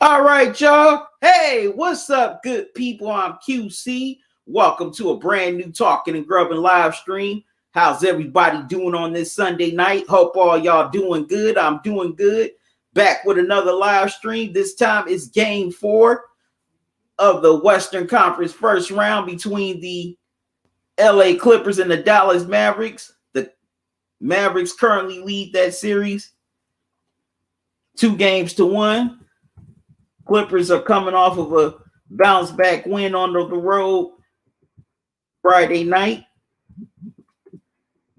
All right, y'all. Hey, what's up, good people? I'm QC. Welcome to a brand new Talkin and Grubbin live stream. How's everybody doing on this Sunday night? Hope all y'all doing good. I'm doing good. Back with another live stream. This time it's game 4 of the Western Conference first round between the LA Clippers and the Dallas Mavericks. The Mavericks currently lead that series 2-1. Clippers are coming off of a bounce back win on the road Friday night.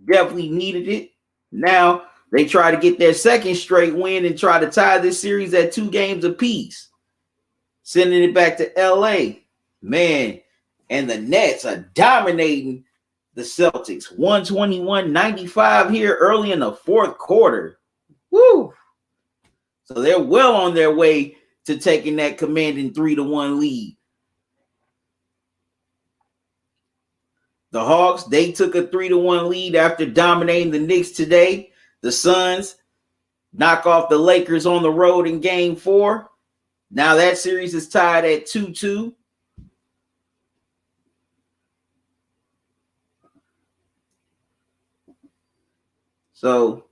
Definitely needed it. Now they try to get their second straight win and try to tie this series at 2 games apiece. Sending it back to LA. Man, and the Nets are dominating the Celtics. 121-95 here early in the fourth quarter. Woo! So they're well on their way to taking that commanding 3-1 lead. The Hawks, they took a 3-1 lead after dominating the Knicks today. The Suns knock off the Lakers on the road in game 4. Now that series is tied at 2-2. So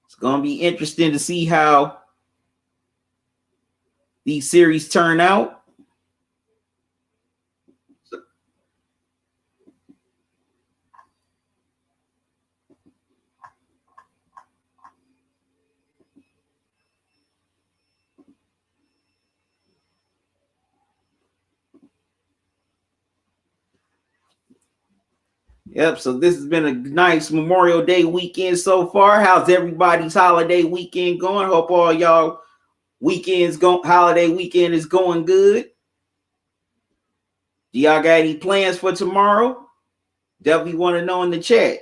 it's going to be interesting to see how these series turn out. Yep, so this has been a nice Memorial Day weekend so far. How's everybody's holiday weekend going? Hope all y'all holiday weekend is going good. Do y'all got any plans for tomorrow? Definitely want to know in the chat.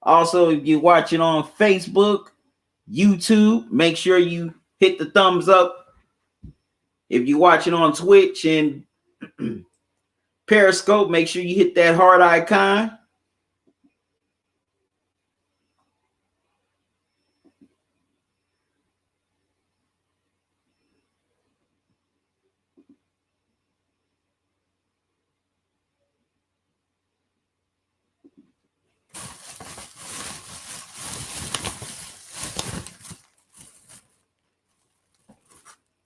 Also, if you're watching on Facebook, YouTube, make sure you hit the thumbs up. If you're watching on Twitch and Periscope, make sure you hit that heart icon.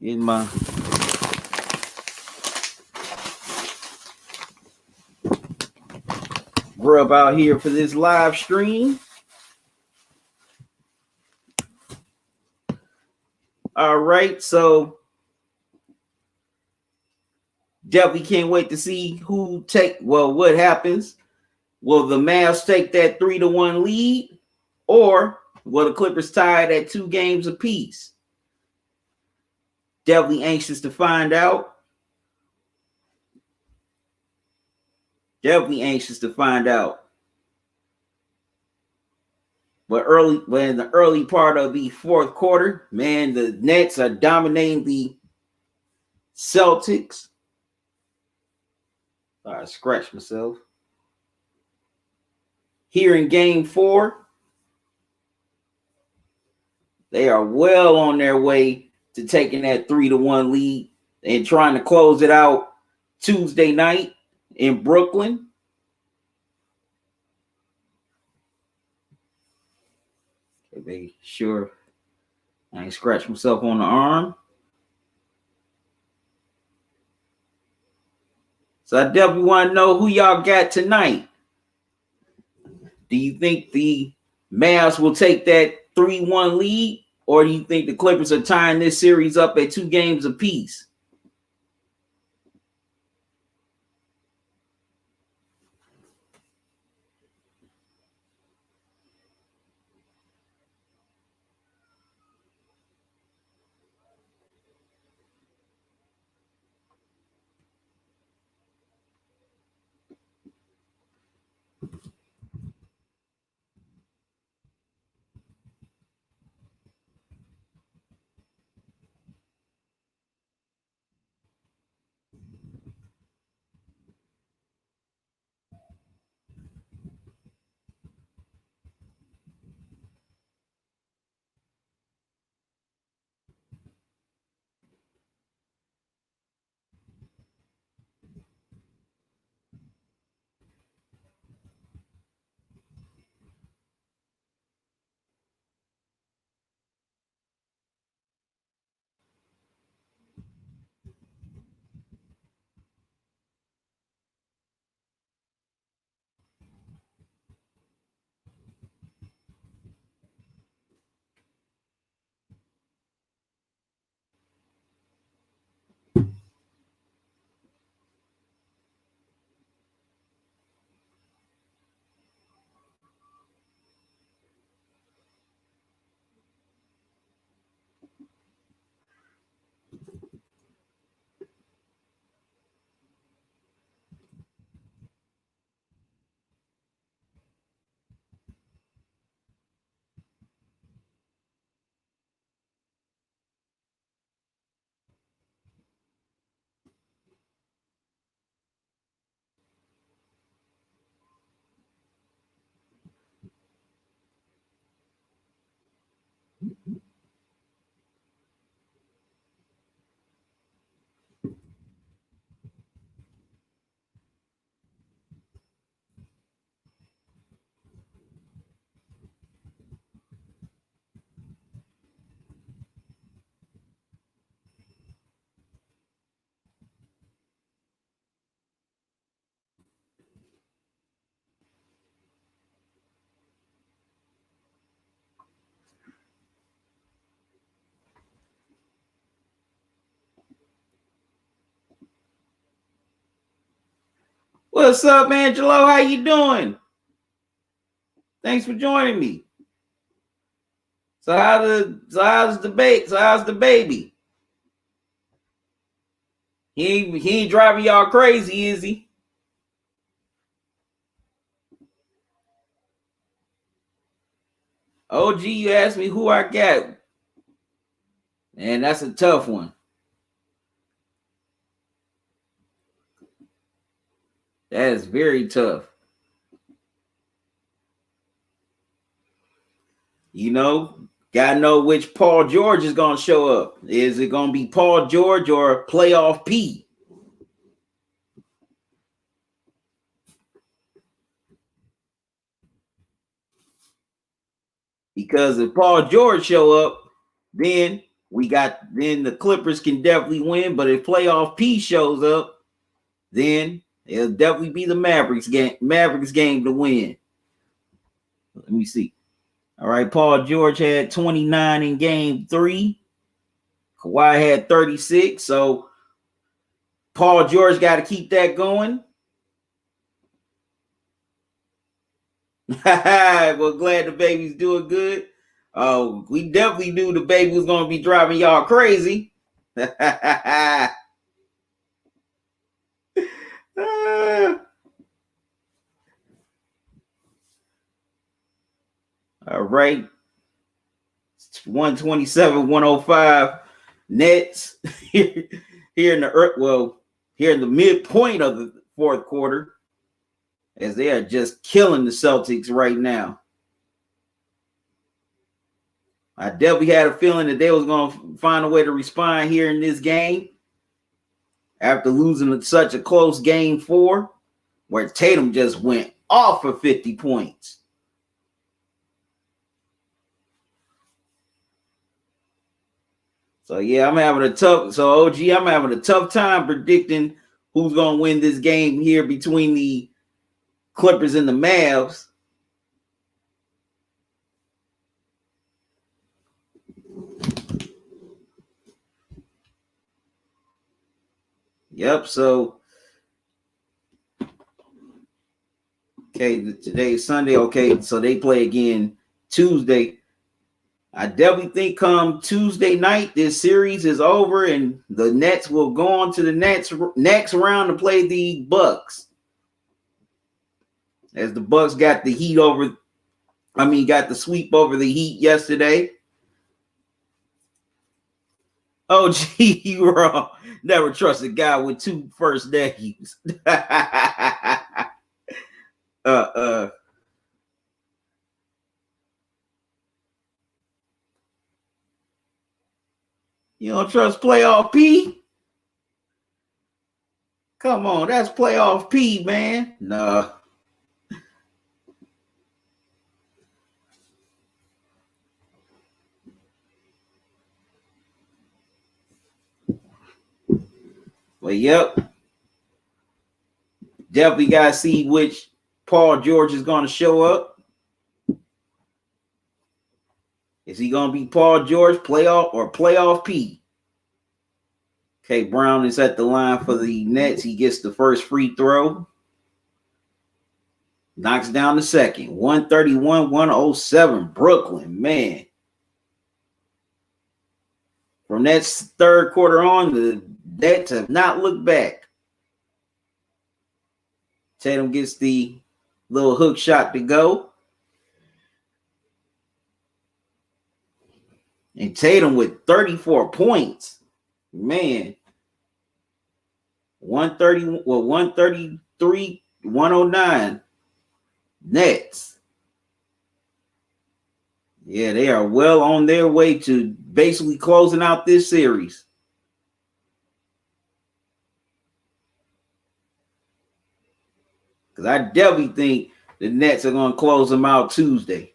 In my grub out here for this live stream. All right, so definitely can't wait to see what happens. Will the Mavs take that 3-1 lead, or will the Clippers tie it at 2 games apiece? Definitely anxious to find out. But in the early part of the fourth quarter, man, the Nets are dominating the Celtics. I scratched myself. Here in game 4, they are well on their way to taking that 3-1 lead and trying to close it out Tuesday night in Brooklyn. Okay, make sure I ain't scratched myself on the arm. So I definitely want to know who y'all got tonight. Do you think the Mavs will take that 3-1 lead, or do you think the Clippers are tying this series up at 2 games apiece? What's up, Angelo? How you doing? Thanks for joining me. So how's the baby? He ain't driving y'all crazy, is he? OG, you asked me who I got. And that's a tough one. That is very tough. You know, gotta know which Paul George is gonna show up. Is it gonna be Paul George or playoff P? Because if Paul George show up, then the Clippers can definitely win. But if playoff P shows up, then it'll definitely be the Mavericks game to win. Let me see. All right, Paul George had 29 in game 3. Kawhi had 36. So Paul George got to keep that going. Well, glad the baby's doing good. Oh, we definitely knew the baby was going to be driving y'all crazy. All right. 127, 105 Nets here in the midpoint of the fourth quarter, as they are just killing the Celtics right now. I definitely had a feeling that they was going to find a way to respond here in this game after losing such a close game 4, where Tatum just went off for 50 points. So yeah, I'm having a tough time predicting who's going to win this game here between the Clippers and the Mavs. Yep, so okay, today's Sunday. Okay, so they play again Tuesday. I definitely think come Tuesday night, this series is over and the Nets will go on to the next round to play the Bucks. As the Bucks got the sweep over the Heat yesterday. Oh, gee, you wrong. Never trust a guy with 2 first names. You don't trust playoff P? Come on, that's playoff P, man. No. But yep. Definitely got to see which Paul George is going to show up. Is he going to be Paul George, playoff P? Okay, Brown is at the line for the Nets. He gets the first free throw. Knocks down the second. 131-107. Brooklyn, man. From that third quarter on, the Nets have not looked back. Tatum gets the little hook shot to go. And Tatum with 34 points. Man. 133, 109. Nets. Yeah, they are well on their way to basically closing out this series. Because I definitely think the Nets are going to close them out Tuesday.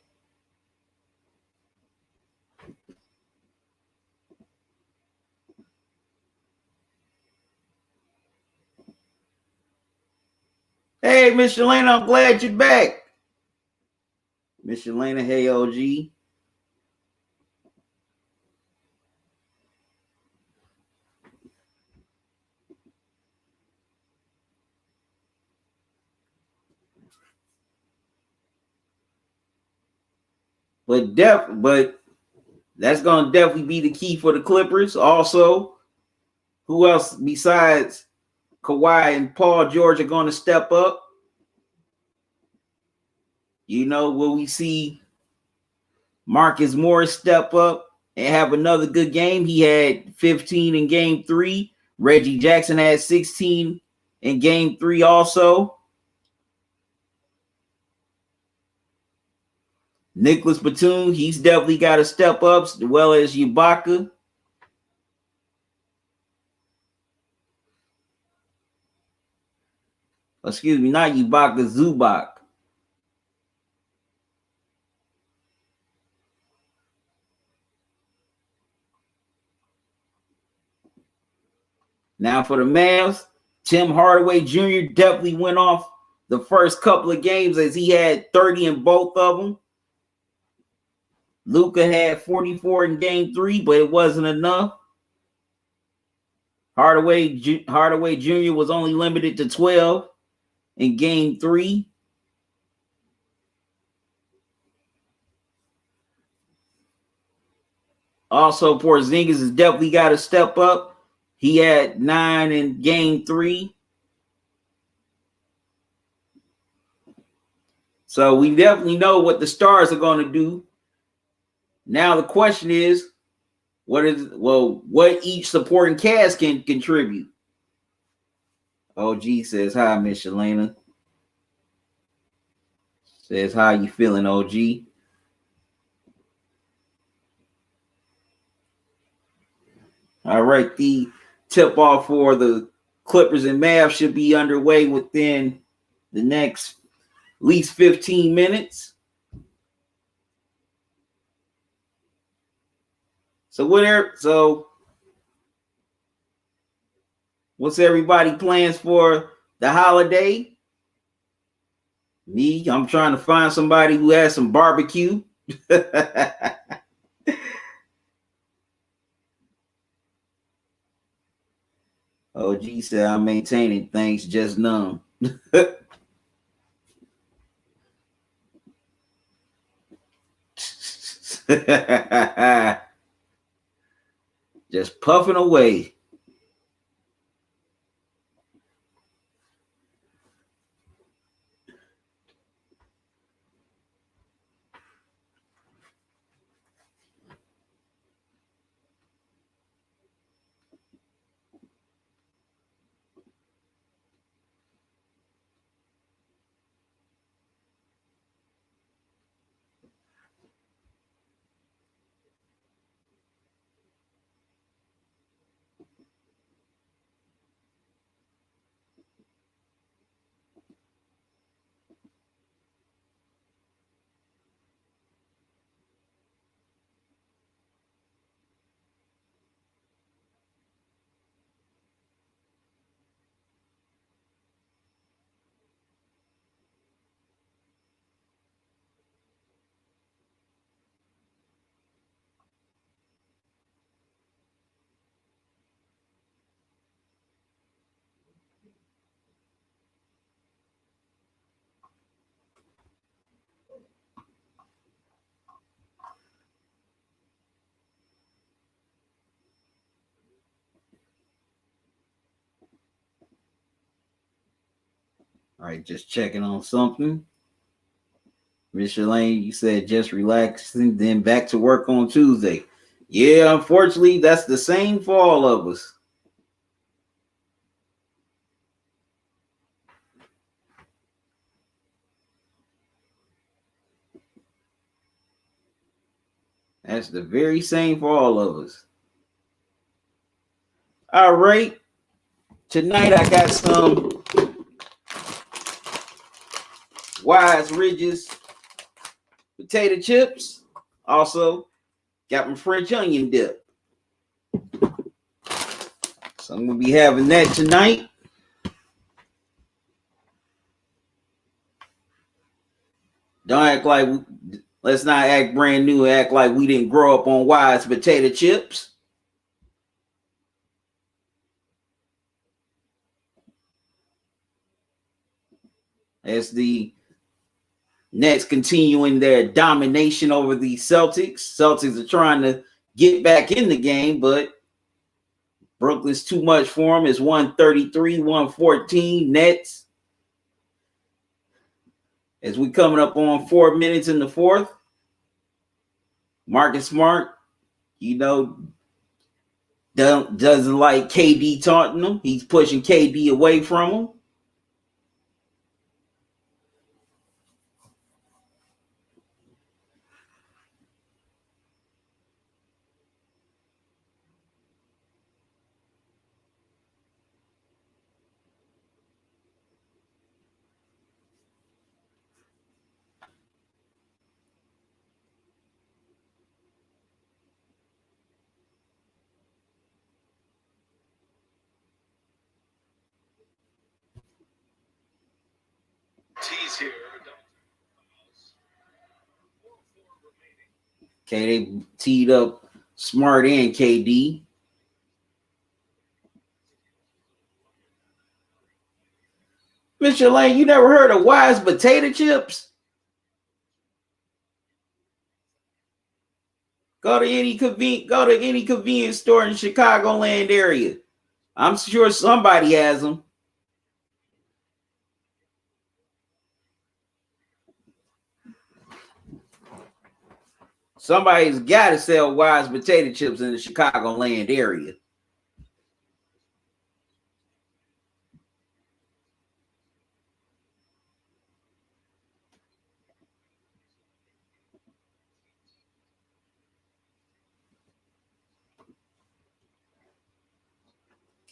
Hey, Miss Shalana, I'm glad you're back. Miss Shalana, hey, OG. But that's going to definitely be the key for the Clippers. Also, who else besides Kawhi and Paul George are going to step up? Will we see Marcus Morris step up and have another good game? He had 15 in game 3. Reggie Jackson had 16 in game 3 also. Nicholas Batum, he's definitely got to step up, as well as Ibaka. Excuse me, not Ibaka, Zubac. Now for the Mavs, Tim Hardaway Jr. definitely went off the first couple of games as he had 30 in both of them. Luka had 44 in game 3, but it wasn't enough. Hardaway Jr. was only limited to 12 in game 3. Also, Porzingis has definitely got to step up. He had 9 in game 3. So we definitely know what the Stars are going to do. Now the question is, what each supporting cast can contribute. OG says hi, Miss Shalana. Says how you feeling, OG? All right, the tip off for the Clippers and Mavs should be underway within the next at least 15 minutes. So what's everybody plans for the holiday? Me, I'm trying to find somebody who has some barbecue. OG said I'm maintaining things just numb. Just puffing away. All right, just checking on something. Mr. Lane, you said just relaxing, then back to work on Tuesday. Yeah, unfortunately, that's the same for all of us. That's the very same for all of us. All right. Tonight I got some Wise Ridges potato chips. Also got my French onion dip. So I'm going to be having that tonight. Don't act like, let's not act brand new, act like we didn't grow up on Wise potato chips. As the Nets continuing their domination over the Celtics. Celtics are trying to get back in the game, but Brooklyn's too much for them. It's 133-114 Nets. As we coming up on 4 minutes in the fourth. Marcus Smart, doesn't like KD taunting him. He's pushing KD away from him. Okay, they teed up Smart and KD. Mr. Lane, you never heard of Wise potato chips? Go to any convenience store in the Chicagoland area. I'm sure somebody has them. Somebody's got to sell Wise potato chips in the Chicagoland area.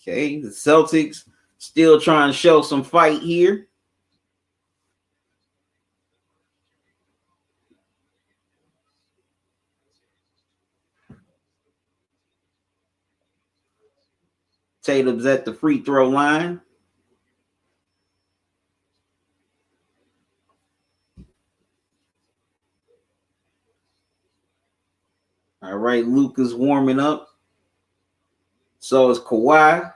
Okay, the Celtics still trying to show some fight here. Tatum's at the free throw line. All right, Luka's warming up. So is Kawhi.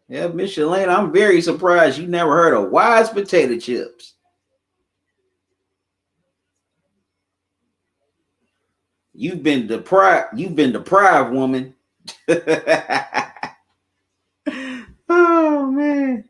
Yeah, Miss Shalane, I'm very surprised you never heard of Wise potato chips. You've been deprived, woman. Oh man.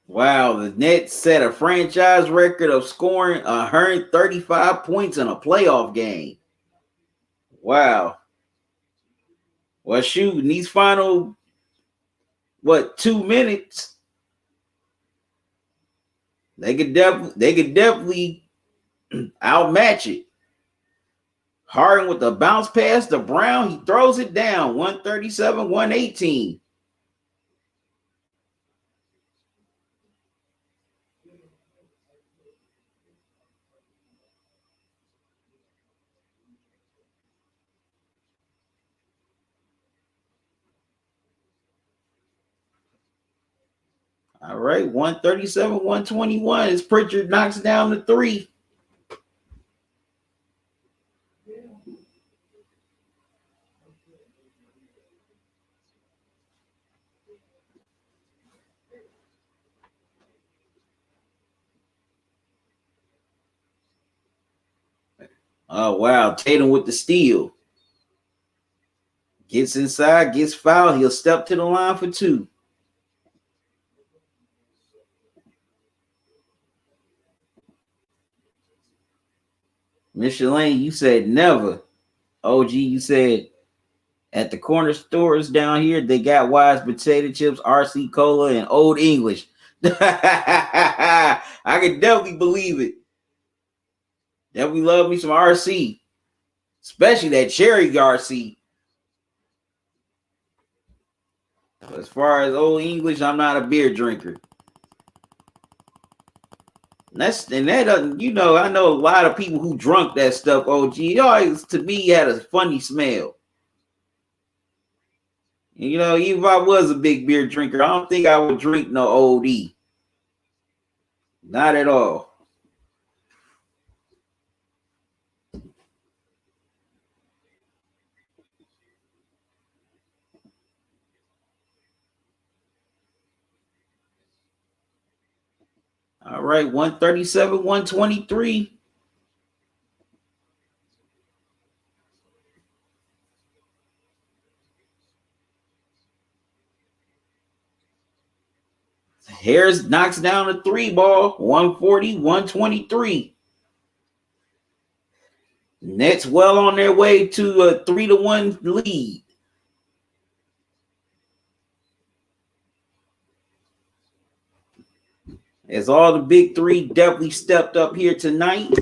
Wow, the Nets set a franchise record of scoring 135 points in a playoff game. Wow. Well, shoot, in these final 2 minutes, they could definitely outmatch it. Harden with the bounce pass to Brown, he throws it down 137-118. All right, 137-121 as Pritchard knocks down the three. Oh, wow. Tatum with the steal. Gets inside, gets fouled. He'll step to the line for 2. Mr. Lane, you said never. OG, you said at the corner stores down here, they got Wise potato chips, RC Cola, and Old English. I can definitely believe it. Definitely love me some RC, especially that cherry RC. As far as Old English, I'm not a beer drinker. I know a lot of people who drunk that stuff. OG, it always to me had a funny smell. And, even if I was a big beer drinker, I don't think I would drink no Old E. Not at all. All right, 137, 123. Harris knocks down a 3 ball, 140, 123. Nets well on their way to a 3-1 lead. As all the big three definitely stepped up here tonight.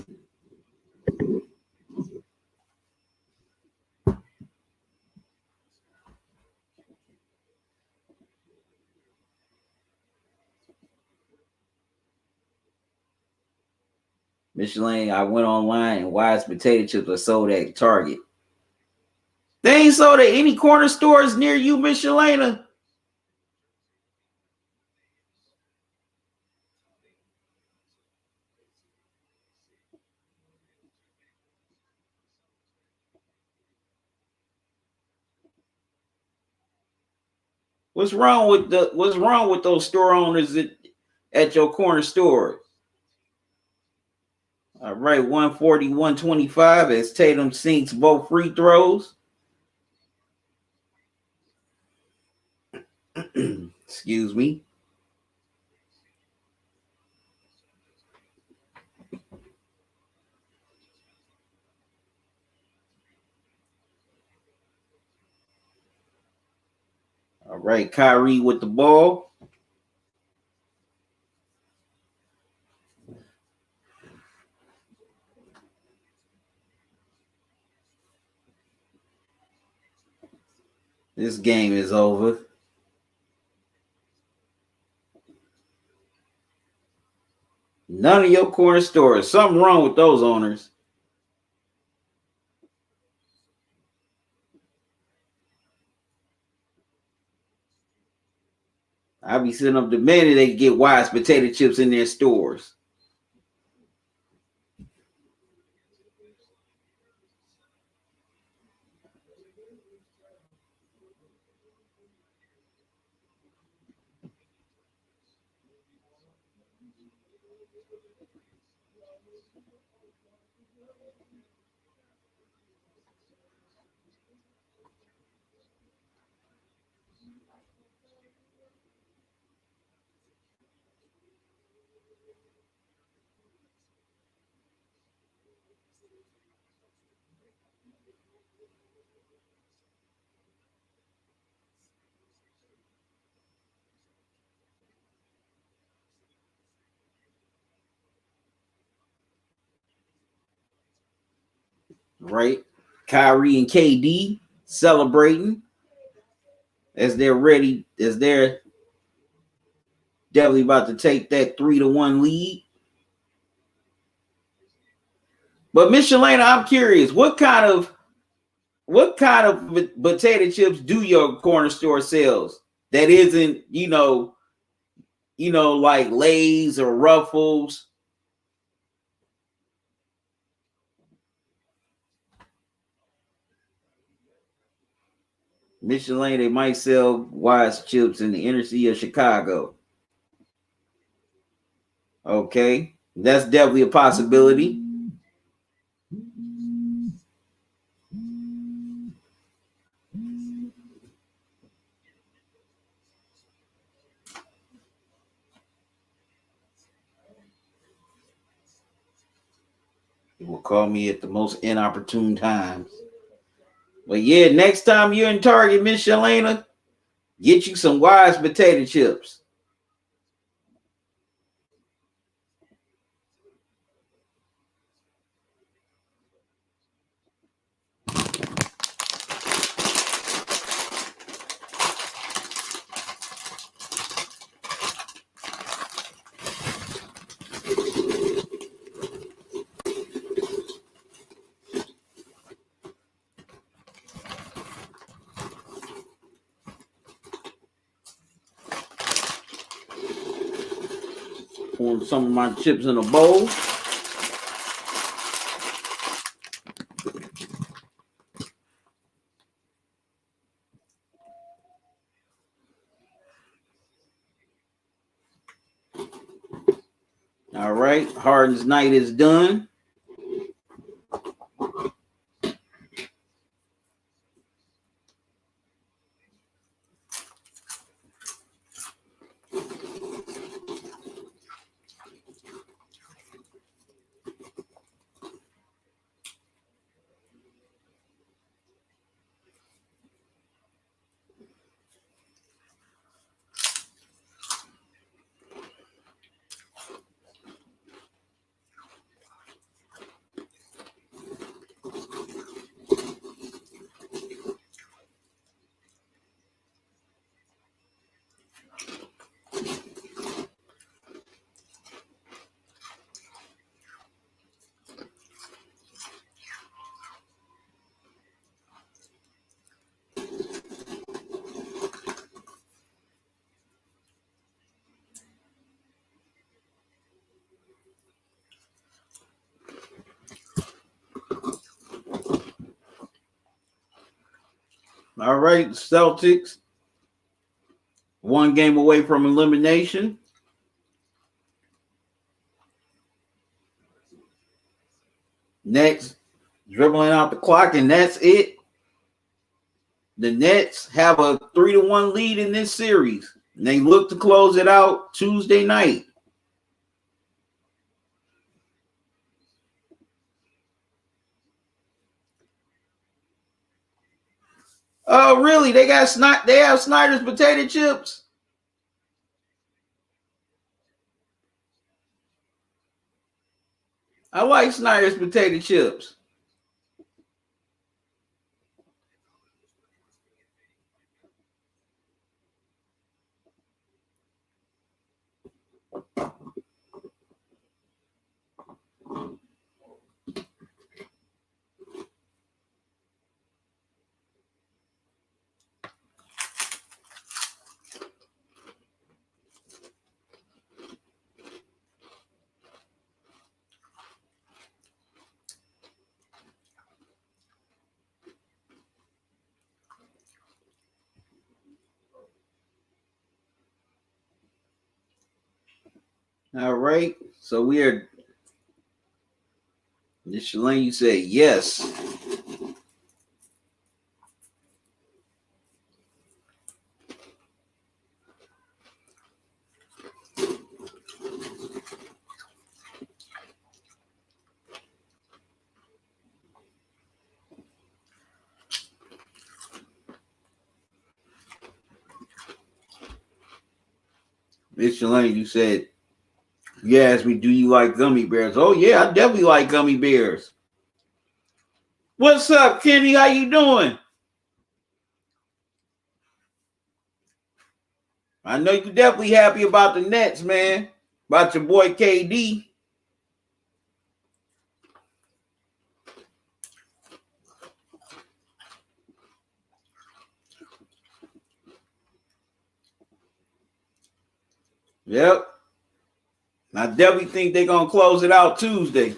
Michelin, I went online and Wise potato chips are sold at Target. They ain't sold at any corner stores near you, Michelina. What's wrong with those store owners at your corner store? All right, 140, 125 as Tatum sinks both free throws. Excuse me. All right, Kyrie with the ball. This game is over. None of your corner stores. Something wrong with those owners. I be sitting up demanding they get Wise potato chips in their stores. Right? Kyrie and KD celebrating as they're definitely about to take that 3-1 lead. But Michelina, I'm curious, what kind of potato chips do your corner store sells that isn't, like Lay's or Ruffles? Michelin, they might sell Wise chips in the inner city of Chicago. Okay, that's definitely a possibility. will call me at the most inopportune times. But yeah, next time you're in Target, Miss Shalana, get you some Wise potato chips. Pouring some of my chips in a bowl. All right, Harden's night is done. All right, Celtics, one game away from elimination. Next, dribbling out the clock, and that's it. The Nets have a 3-1 lead in this series, and they look to close it out Tuesday night. Oh, really? They have Snyder's potato chips? I like Snyder's potato chips. All right. So we are. Miss Shalane, you say yes. Miss Shalane, you said, you asked me, do you like gummy bears? Oh, yeah, I definitely like gummy bears. What's up, Kenny? How you doing? I know you're definitely happy about the Nets, man. About your boy KD. Yep. I definitely think they're going to close it out Tuesday.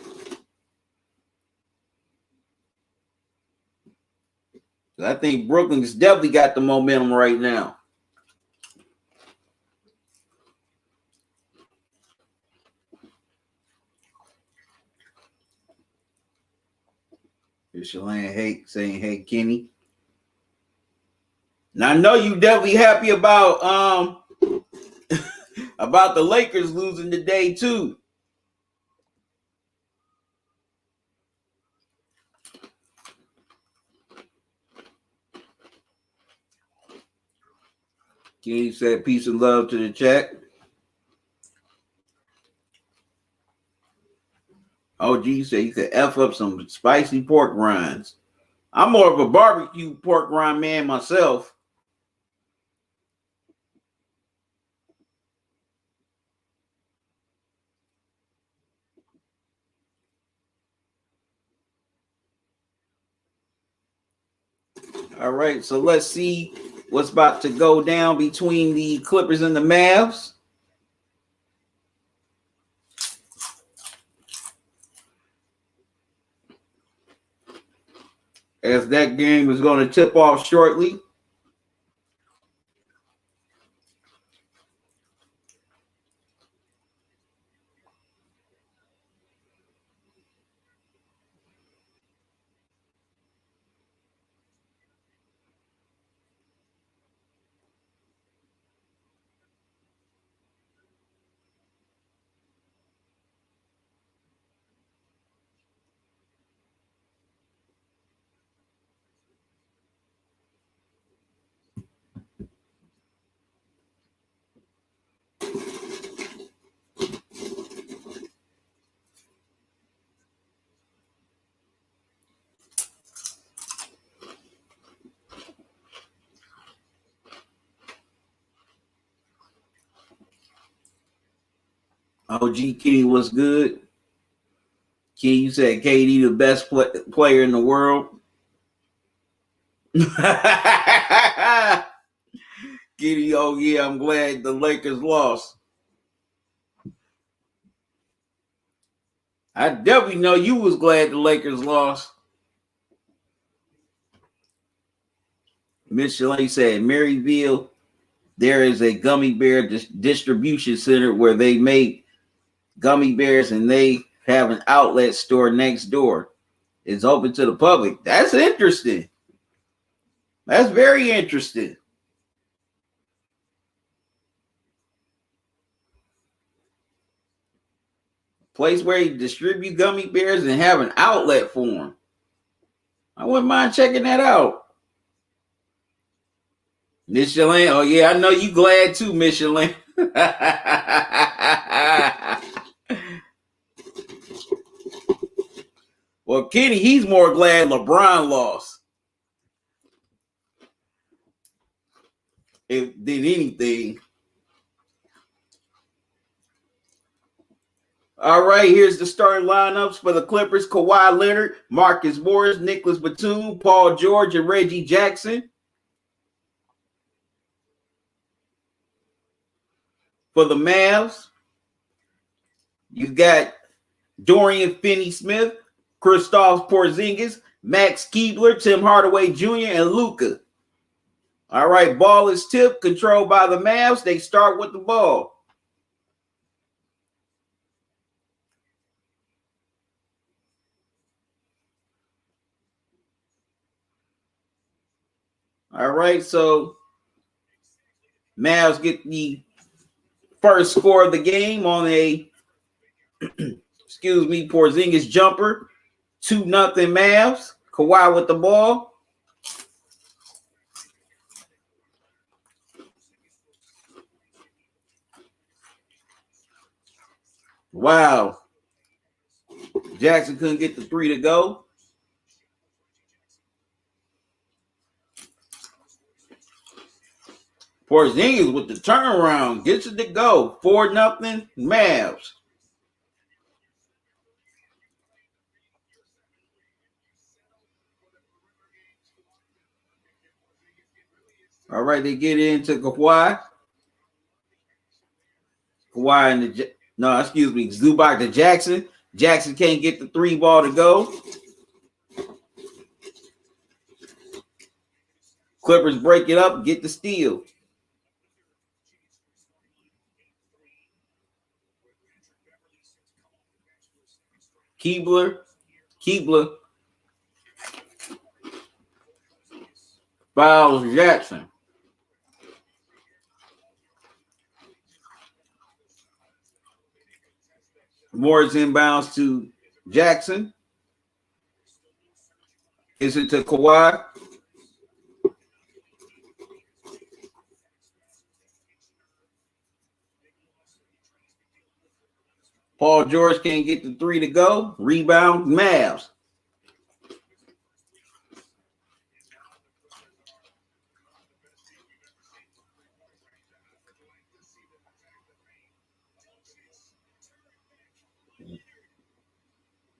I think Brooklyn's definitely got the momentum right now. Miss Shalane saying, hey, Kenny. Now I know you definitely happy about the Lakers losing today too. Kenny said peace and love to the chat. OG said you could F up some spicy pork rinds. I'm more of a barbecue pork rind man myself. All right, so let's see what's about to go down between the Clippers and the Mavs. As that game is going to tip off shortly. OG Kenny, what's good? Kenny, you said KD the best player in the world. Kenny, oh yeah, I'm glad the Lakers lost. I definitely know you was glad the Lakers lost. Michelin said, Maryville, there is a gummy bear distribution center where they make gummy bears and they have an outlet store next door. It's open to the public. That's interesting. That's very interesting. Place where you distribute gummy bears and have an outlet for them. I wouldn't mind checking that out. Michelin, oh yeah, I know you glad too, Michelin. Well, Kenny, he's more glad LeBron lost than anything. All right, here's the starting lineups for the Clippers. Kawhi Leonard, Marcus Morris, Nicholas Batum, Paul George, and Reggie Jackson. For the Mavs, you got Dorian Finney-Smith, Kristaps Porzingis, Max Keebler, Tim Hardaway Jr., and Luka. All right, ball is tipped, controlled by the Mavs. They start with the ball. All right, so Mavs get the first score of the game on a, Porzingis jumper. 2-0 Mavs. Kawhi with the ball. Wow. Jackson couldn't get the three to go. Porzingis with the turnaround. Gets it to go. 4-0 Mavs. All right, they get into Kawhi. Kawhi and Zubac to Jackson. Jackson can't get the three ball to go. Clippers break it up, get the steal. Keebler fouls Jackson. Morris inbounds to Jackson. Is it to Kawhi? Paul George can't get the 3 to go. Rebound, Mavs.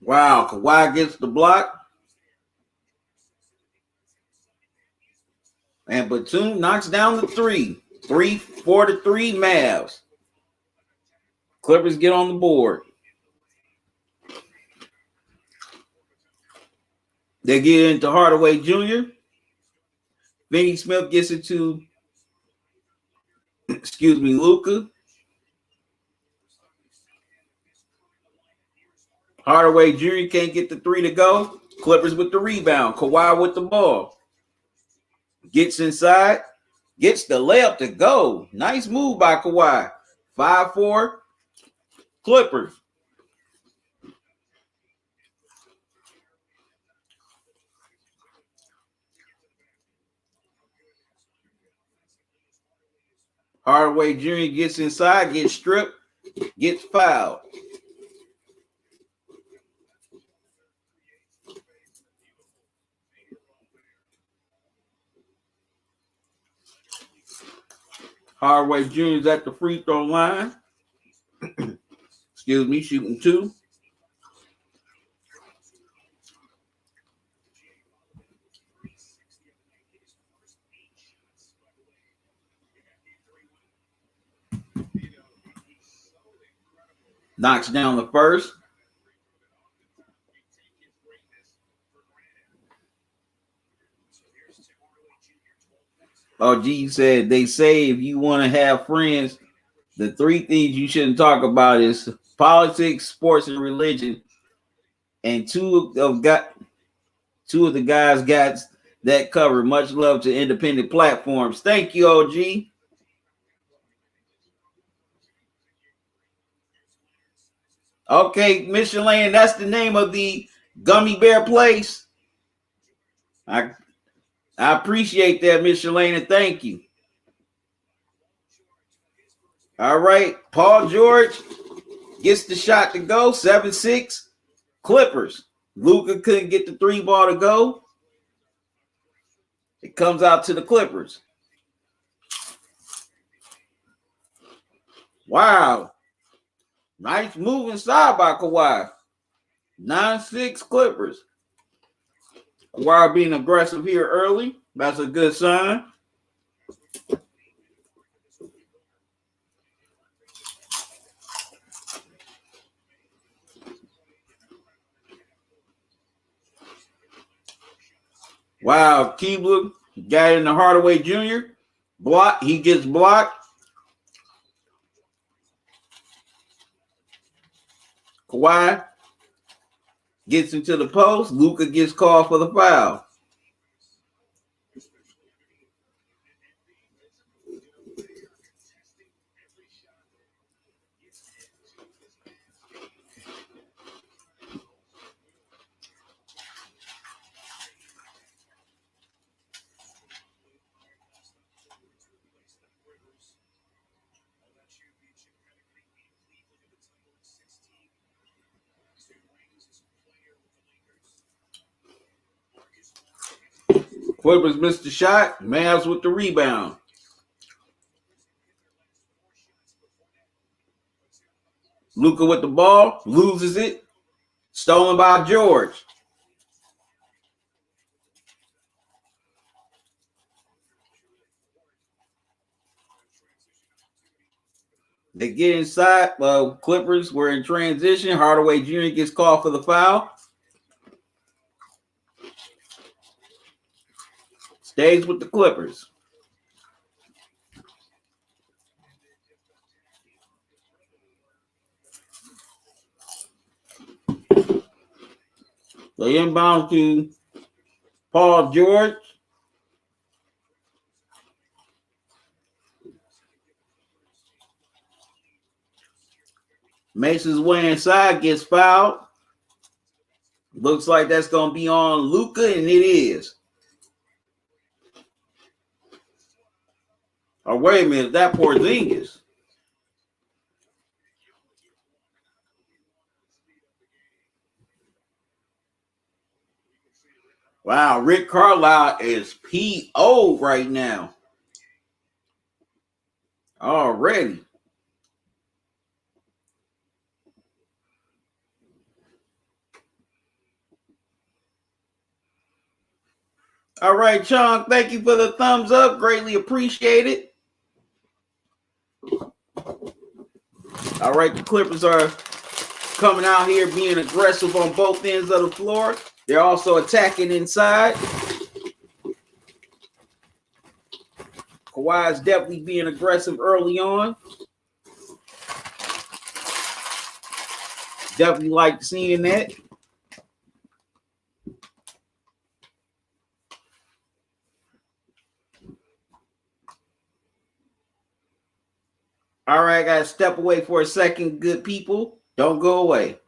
Wow, Kawhi gets the block. And Batum knocks down the 3. 4 to 3 Mavs. Clippers get on the board. They get into Hardaway Jr. Finney Smith gets it to, Luka. Hardaway Jr. can't get the 3 to go. Clippers with the rebound. Kawhi with the ball. Gets inside. Gets the layup to go. Nice move by Kawhi. 5-4 Clippers. Hardaway Jr. gets inside, gets stripped, gets fouled. Hardaway Jr. is at the free throw line. Shooting 2. Knocks down the first. Oh, G said, they say if you want to have friends, the 3 things you shouldn't talk about is politics, sports, and religion. And two of the guys got that covered. Much love to independent platforms. Thank you, OG. Okay, Michelin, that's the name of the gummy bear place. I appreciate that, Michelin, and thank you. All right, Paul George gets the shot to go. 7-6 Clippers. Luka couldn't get the 3 ball to go. It comes out to the Clippers. Wow. Nice move inside by Kawhi. 9-6 Clippers. Kawhi being aggressive here early. That's a good sign. Wow, Keebler got in the Hardaway Jr. Block. He gets blocked. Kawhi gets into the post. Luka gets called for the foul. Clippers missed the shot. Mavs with the rebound. Luka with the ball. Loses it. Stolen by George. They get inside. Clippers were in transition. Hardaway Jr. gets called for the foul. Stays with the Clippers. They inbound to Paul George. Makes his way inside, gets fouled. Looks like that's going to be on Luka, and it is. Oh, wait a minute. That Porzingis. Wow, Rick Carlisle is PO right now. Already. All right, Chong, thank you for the thumbs up. Greatly appreciated. All right, the Clippers are coming out here being aggressive on both ends of the floor. They're also attacking inside. Kawhi is definitely being aggressive early on. Definitely like seeing that. All right, I gotta step away for a second, good people. Don't go away.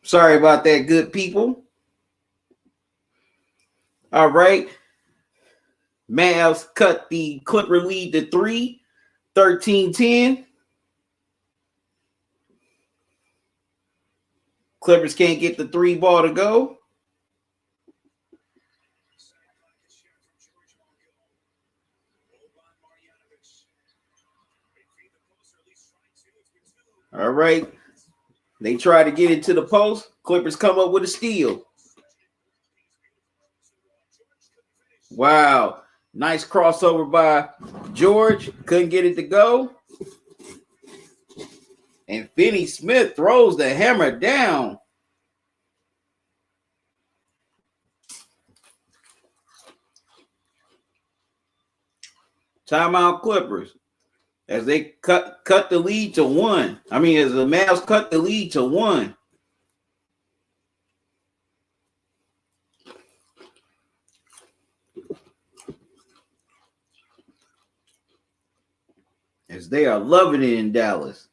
Sorry about that, good people. All right. Mavs cut the Clipper lead to 3, 13-10. Clippers can't get the 3 ball to go. All right. They try to get it to the post. Clippers come up with a steal. Wow. Nice crossover by George. Couldn't get it to go. And Finney Smith throws the hammer down. Timeout Clippers. As they cut the lead to 1. I mean, as the Mavs cut the lead to 1. As they are loving it in Dallas.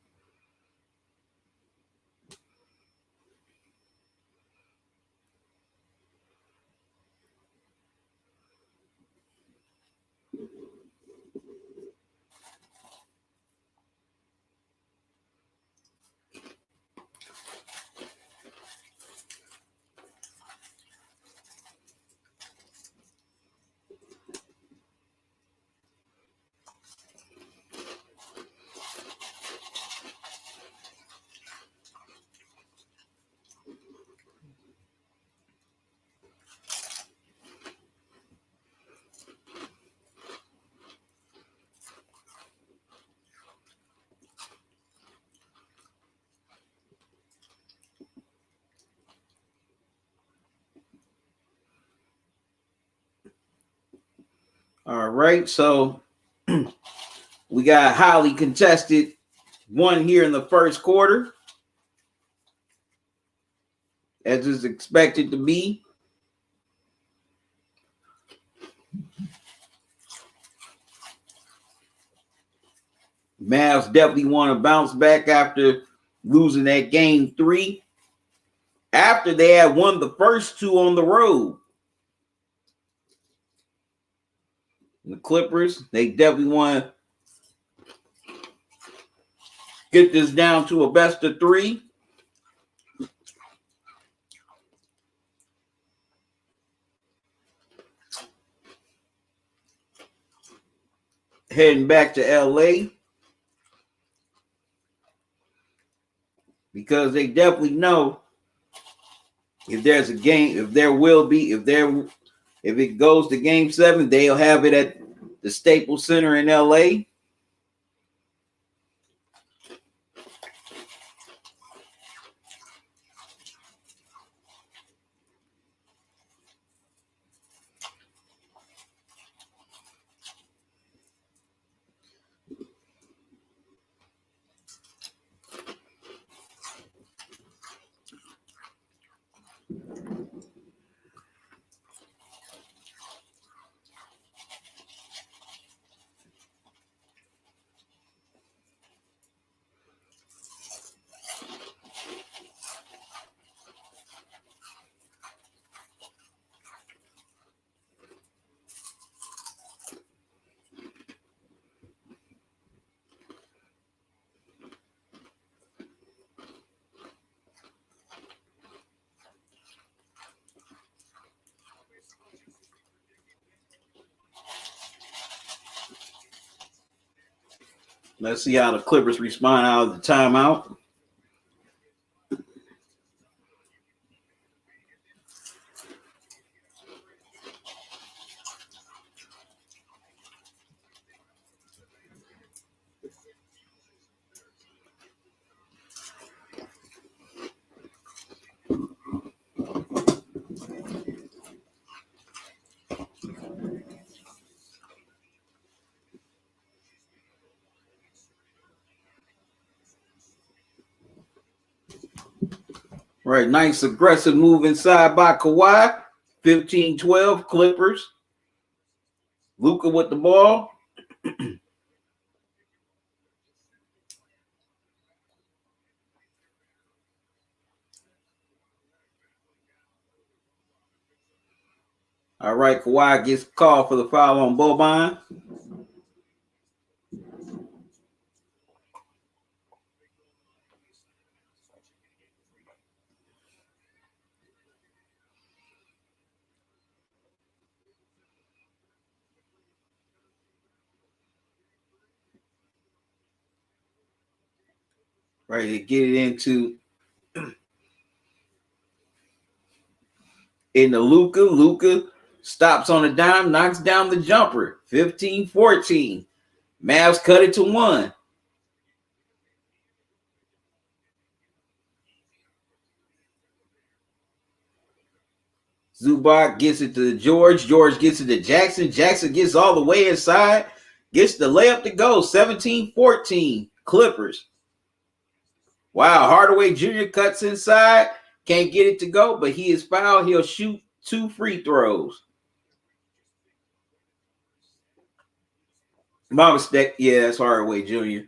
All right, so we got a highly contested one here in the first quarter, as is expected to be. Mavs definitely want to bounce back after losing that game 3. After they had won the first 2 on the road. The Clippers, they definitely want to get this down to a best of 3. Heading back to LA. Because they definitely know if there's a game, if it goes to game 7, they'll have it at the Staples Center in LA. Let's see how the Clippers respond out of the timeout. Right, nice aggressive move inside by Kawhi. 15-12 Clippers. Luka with the ball. All right, Kawhi gets called for the foul on Boban. Right, to get it into Luka. Luka stops on a dime, knocks down the jumper. 15-14. Mavs cut it to 1. Zubac gets it to George. George gets it to Jackson. Jackson gets all the way inside. Gets the layup to go. 17-14. Clippers. Wow, Hardaway Jr. cuts inside. Can't get it to go, but he is fouled. He'll shoot 2 free throws. My mistake. Yeah, that's Hardaway Jr.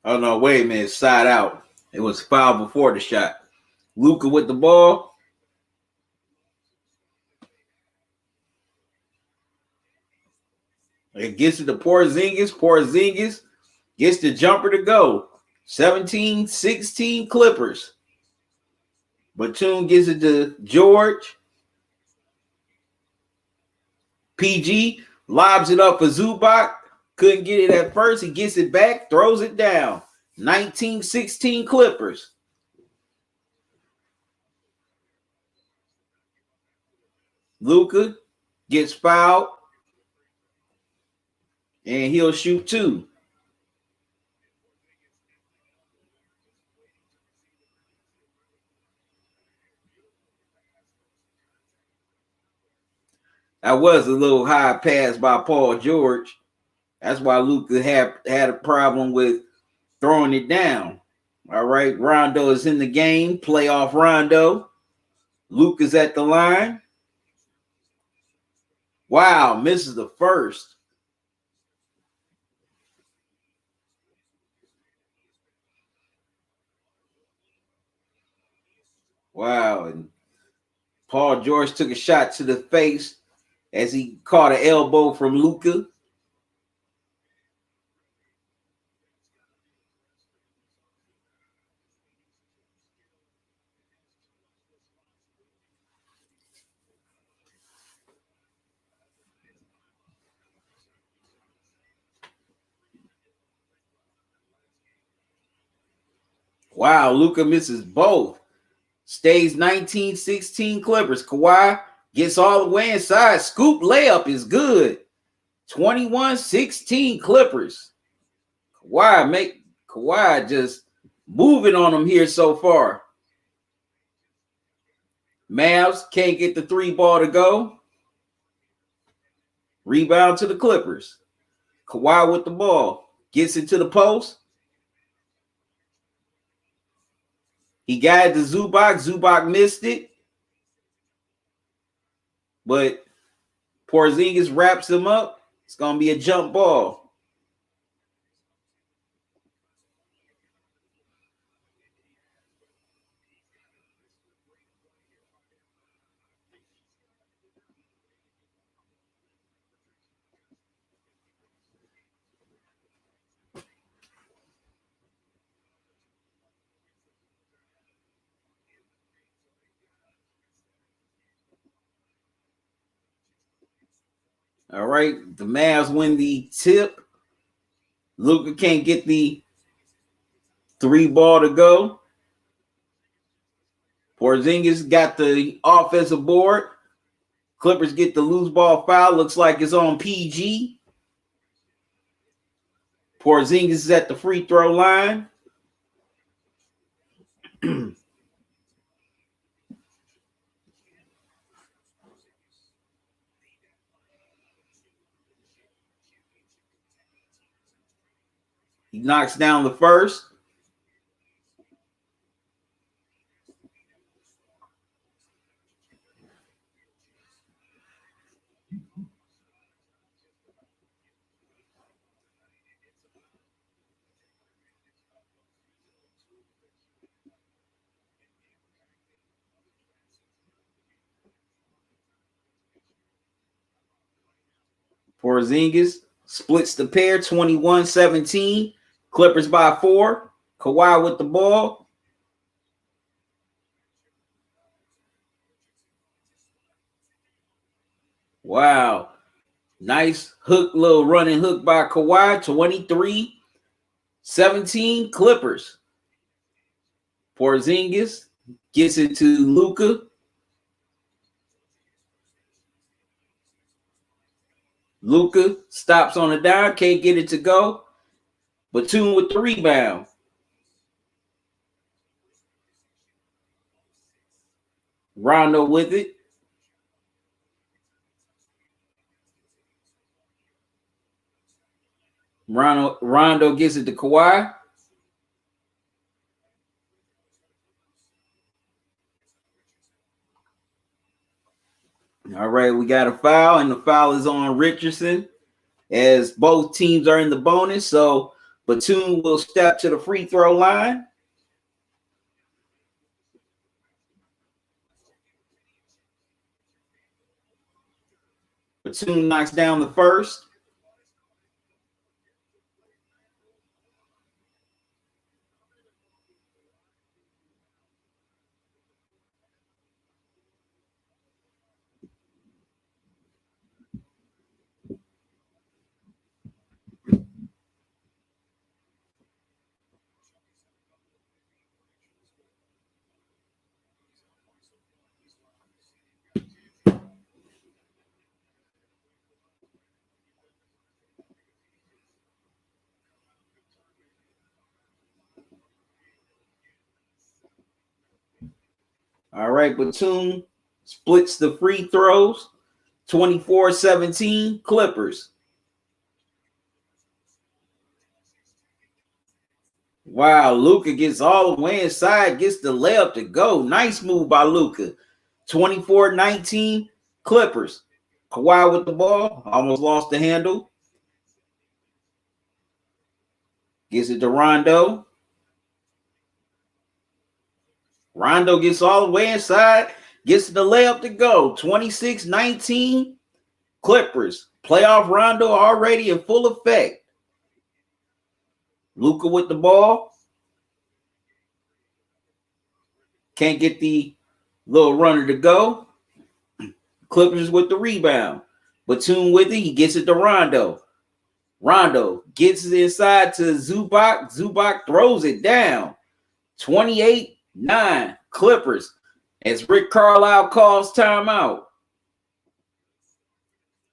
Oh, no, wait a minute. Side out. It was foul before the shot. Luka with the ball. It gets it to Porzingis. Porzingis gets the jumper to go. 17-16 Clippers. Batum gets it to George. PG lobs it up for Zubac. Couldn't get it at first. He gets it back, throws it down. 19-16 Clippers. Luka gets fouled, and he'll shoot 2. That was a little high pass by Paul George. That's why Luka had a problem with throwing it down. All right, Rondo is in the game. Playoff Rondo. Luka's at the line. Wow, misses the first. Wow, and Paul George took a shot to the face as he caught an elbow from Luka. Wow, Luka misses both. Stays 19-16 Clippers. Kawhi gets all the way inside. Scoop layup is good. 21-16 Clippers. Kawhi just moving on them here so far. Mavs can't get the 3 ball to go. Rebound to the Clippers. Kawhi with the ball. Gets it to the post. He got it to Zubac. Zubac missed it. But Porzingis wraps him up. It's going to be a jump ball. All right. The Mavs win the tip. Luka can't get the 3 ball to go. Porzingis got the offensive board. Clippers get the loose ball foul. Looks like it's on PG. Porzingis is at the free throw line. He knocks down the first. Porzingis splits the pair 21-17. Clippers by 4. Kawhi with the ball. Wow. Nice hook, little running hook by Kawhi. 23-17 Clippers. Porzingis gets it to Luka. Luka stops on the down, can't get it to go. Batum with the rebound. Rondo with it. Rondo gets it to Kawhi. All right, we got a foul, and the foul is on Richardson as both teams are in the bonus. So Batum will step to the free throw line. Batum knocks down the first. All right, Batum splits the free throws. 24-17 Clippers. Wow, Luka gets all the way inside, gets the layup to go. Nice move by Luka. 24-19 Clippers. Kawhi with the ball, almost lost the handle. Gets it to Rondo. Rondo gets all the way inside, gets the layup to go. 26-19 Clippers. Playoff Rondo already in full effect. Luka with the ball. Can't get the little runner to go. Clippers with the rebound. Batum with it. He gets it to Rondo. Rondo gets it inside to Zubac. Zubac throws it down. 28-9 Clippers as Rick Carlisle calls timeout.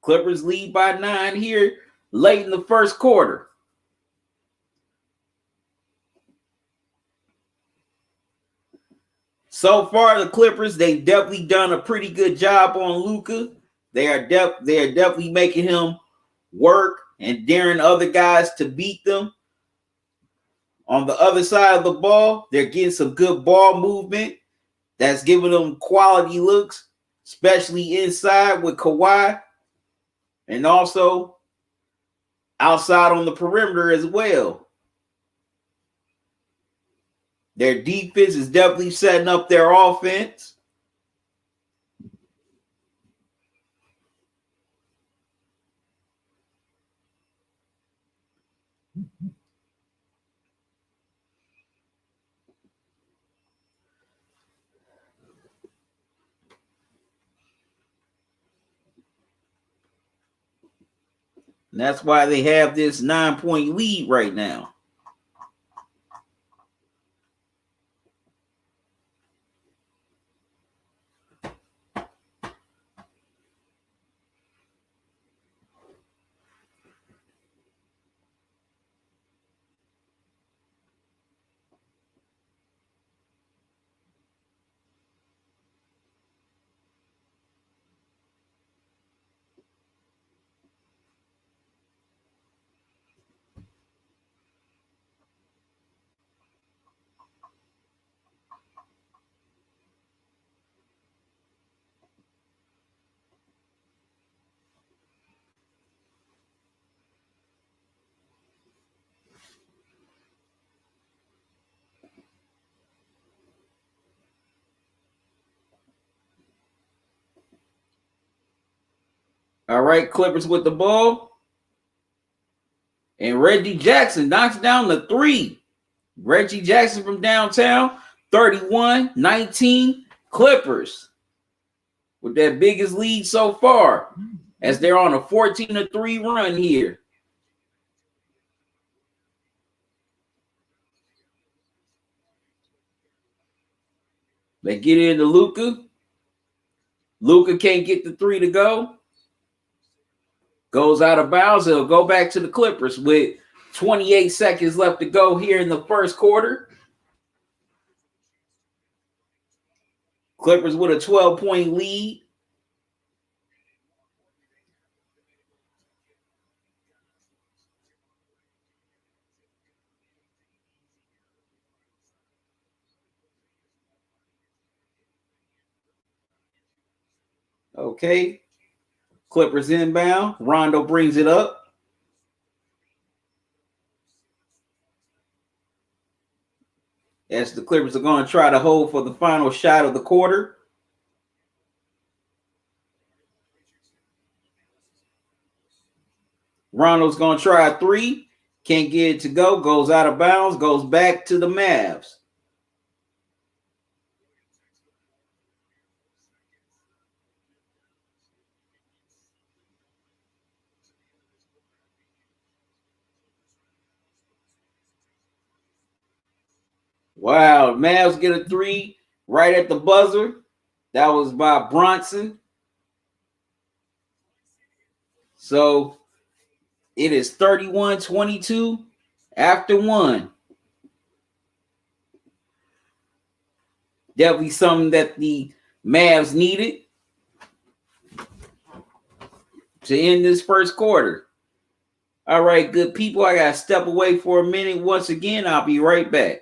Clippers lead by 9 here late in the first quarter. So far, the Clippers, they've definitely done a pretty good job on Luka. They are definitely making him work and daring other guys to beat them. On the other side of the ball, they're getting some good ball movement that's giving them quality looks, especially inside with Kawhi, and also outside on the perimeter as well. Their defense is definitely setting up their offense. And that's why they have this 9-point lead right now. All right, Clippers with the ball. And Reggie Jackson knocks down the three. Reggie Jackson from downtown, 31-19 Clippers with that biggest lead so far as they're on a 14-3 run here. They get into Luka. Luka can't get the three to go. Goes out of bounds. He'll go back to the Clippers with 28 seconds left to go here in the first quarter. Clippers with a 12-point lead. Okay. Clippers inbound. Rondo brings it up. As the Clippers are going to try to hold for the final shot of the quarter. Rondo's going to try a three. Can't get it to go. Goes out of bounds. Goes back to the Mavs. Wow. Mavs get a three right at the buzzer. That was by Bronson. So it is 31-22 after one. Definitely something that the Mavs needed to end this first quarter. All right, good people. I got to step away for a minute. Once again, I'll be right back.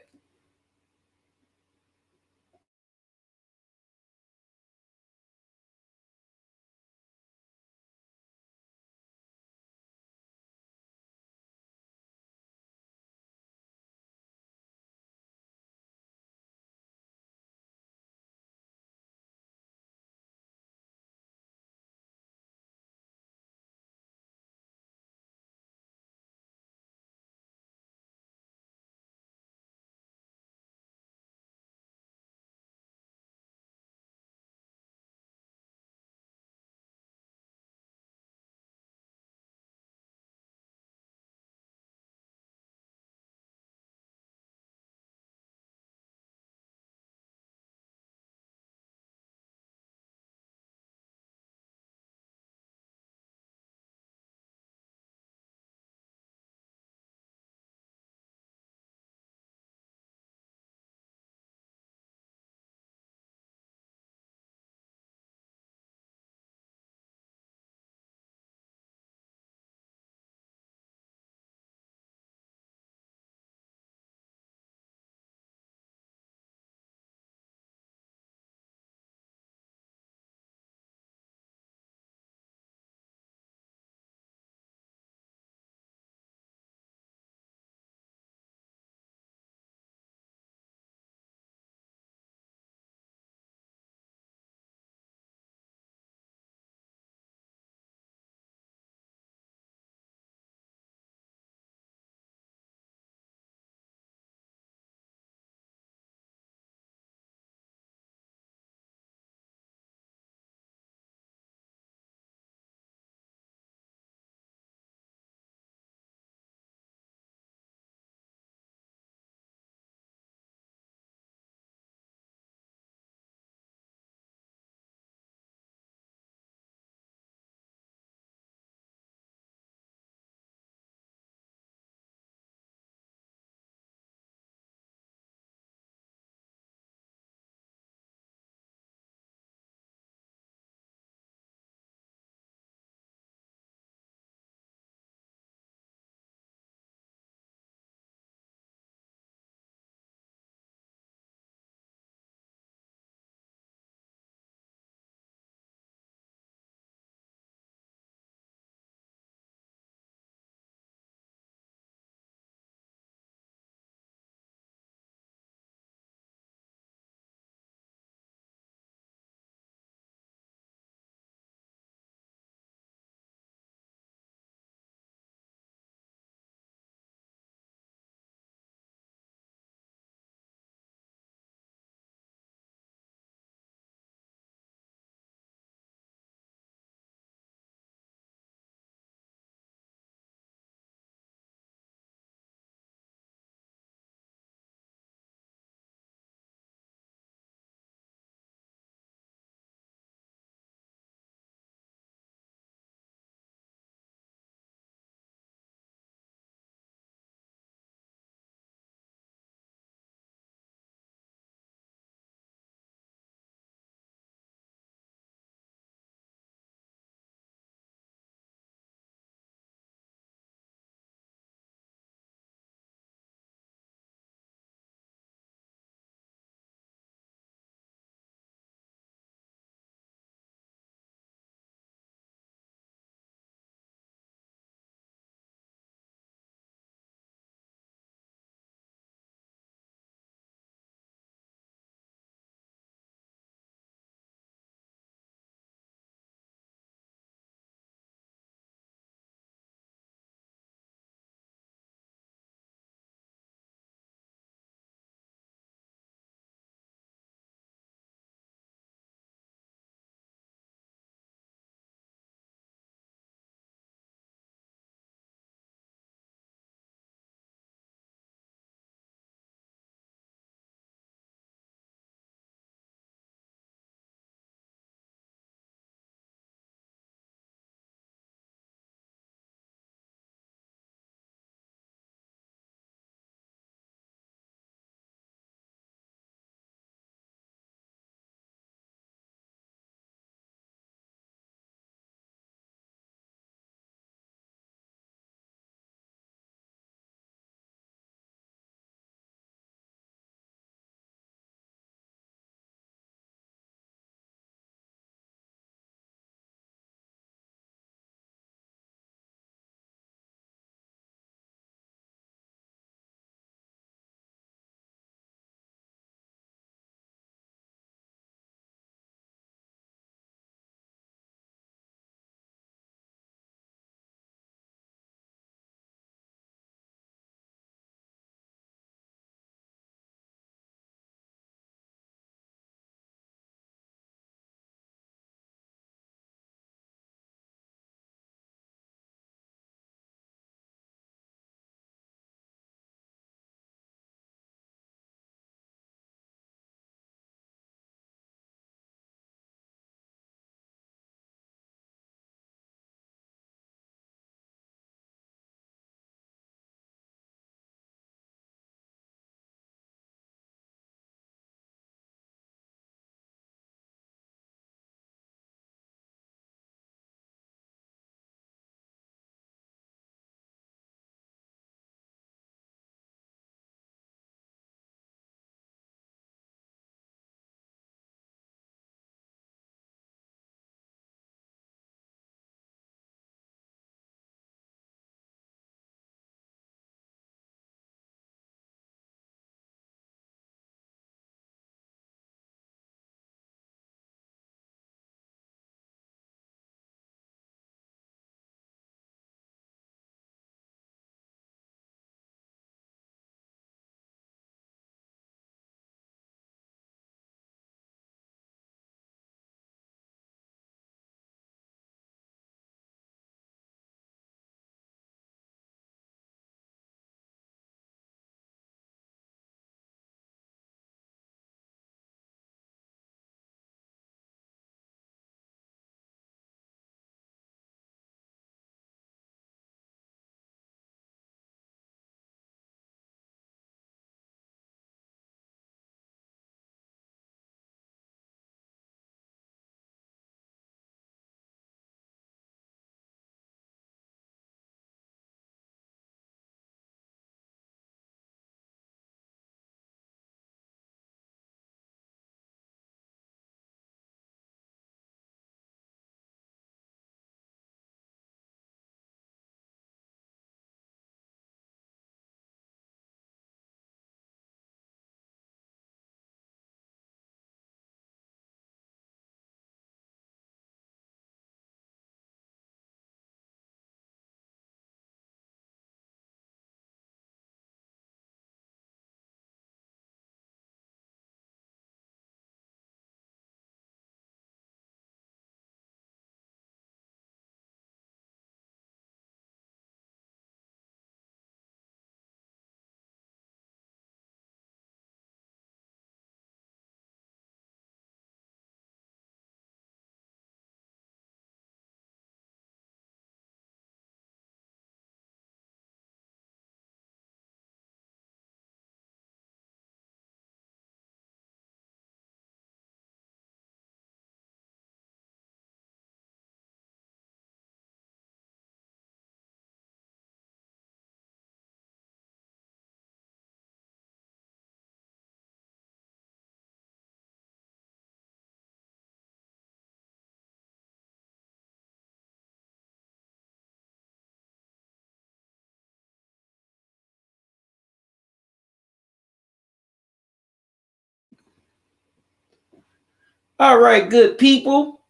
All right, good people.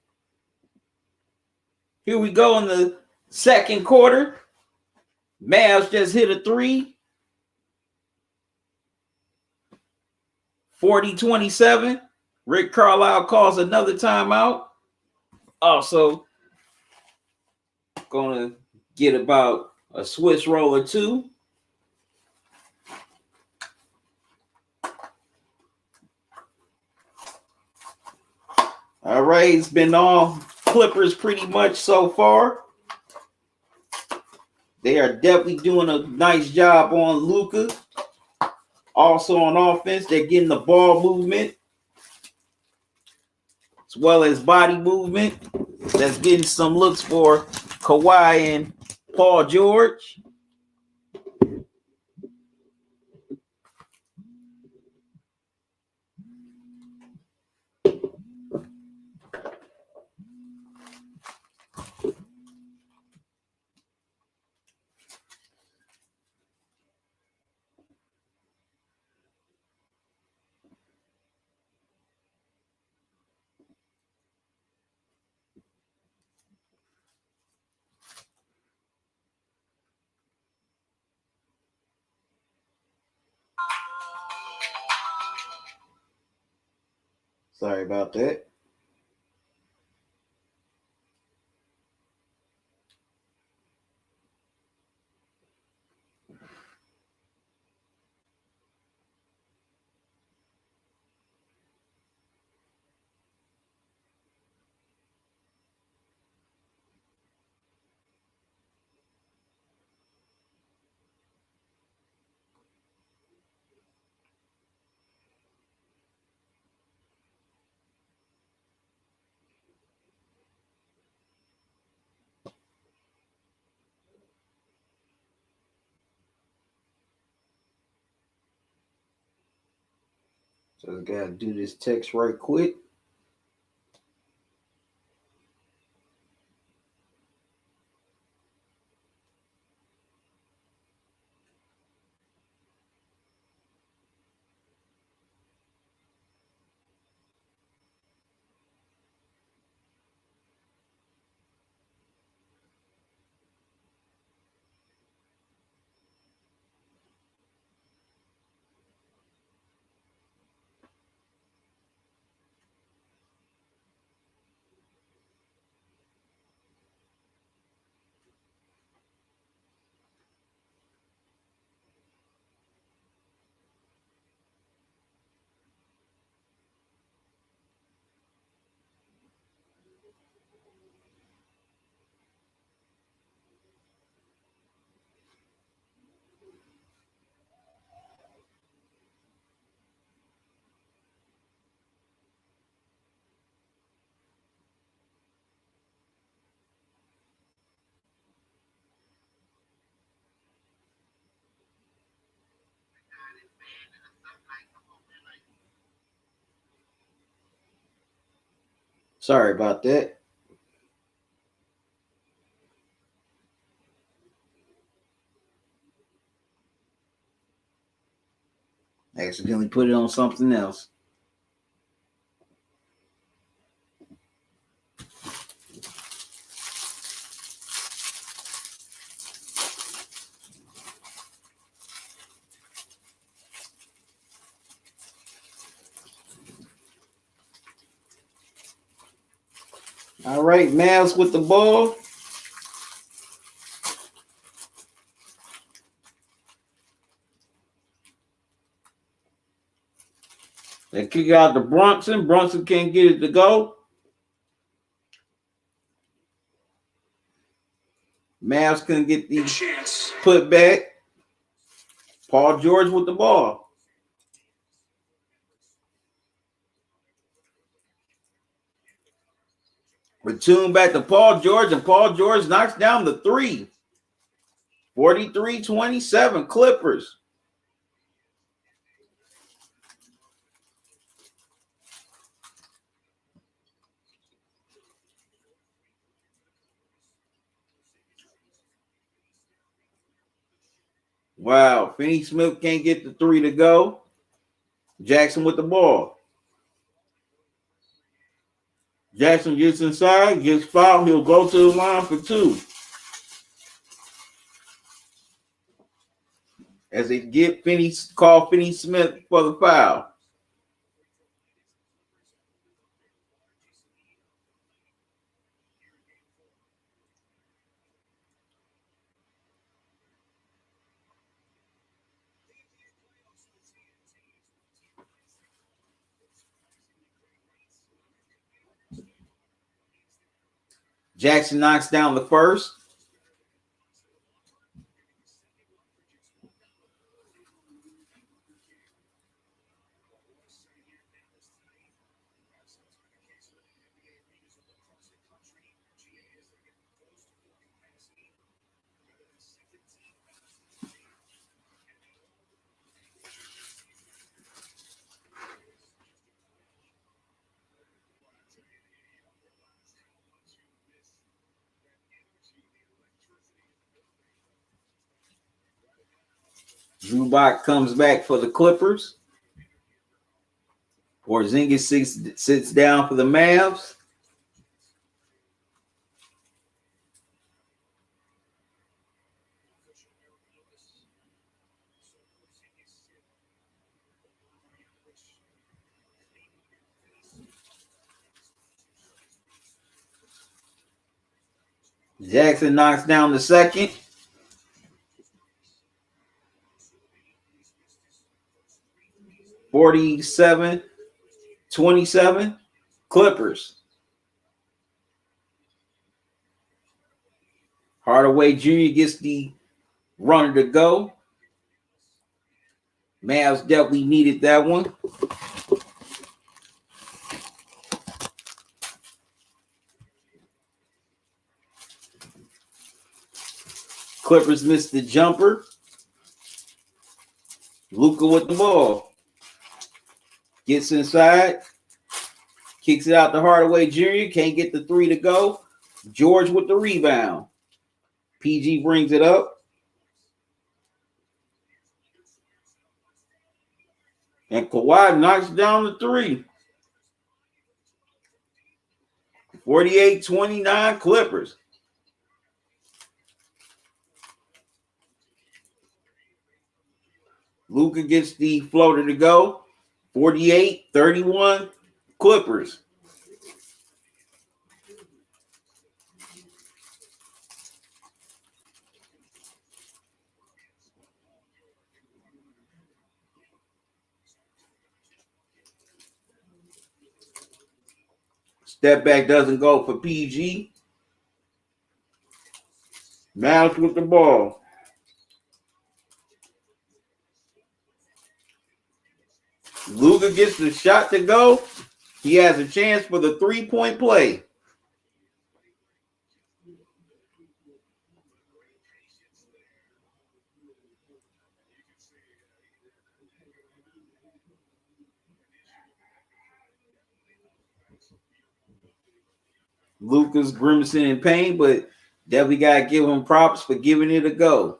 Here we go in the second quarter. Mavs just hit a three. 40-27. Rick Carlisle calls another timeout. Also, going to get about a Swiss roll or two. All right, it's been all Clippers pretty much so far. They are definitely doing a nice job on Luka. Also on offense, they're getting the ball movement as well as body movement. That's getting some looks for Kawhi and Paul George. Sorry about that. So I gotta do this text right quick. Sorry about that. Accidentally put it on something else. All right, Mavs with the ball. They kick out to Brunson. Brunson can't get it to go. Mavs couldn't get the put back. Paul George with the ball. Return back to Paul George, and Paul George knocks down the three. 43-27 Clippers. Wow, Finney Smith can't get the three to go. Jackson with the ball. Jackson gets inside, gets fouled. He'll go to the line for two. As they get call Finney Smith for the foul. Jackson knocks down the first. Zubac comes back for the Clippers. Porzingis sits down for the Mavs. Jackson knocks down the second. (47-27) Clippers. Hardaway Jr. gets the runner to go. Mavs definitely needed that one. Clippers missed the jumper. Luka with the ball. Gets inside. Kicks it out to Hardaway Jr. Can't get the three to go. George with the rebound. PG brings it up. And Kawhi knocks down the three. 48-29 Clippers. Luka gets the floater to go. 48-31 Clippers. Step back doesn't go for PG. Mavs with the ball. Luka gets the shot to go. He has a chance for the three-point play. Luka's grimacing in pain, but definitely got to give him props for giving it a go.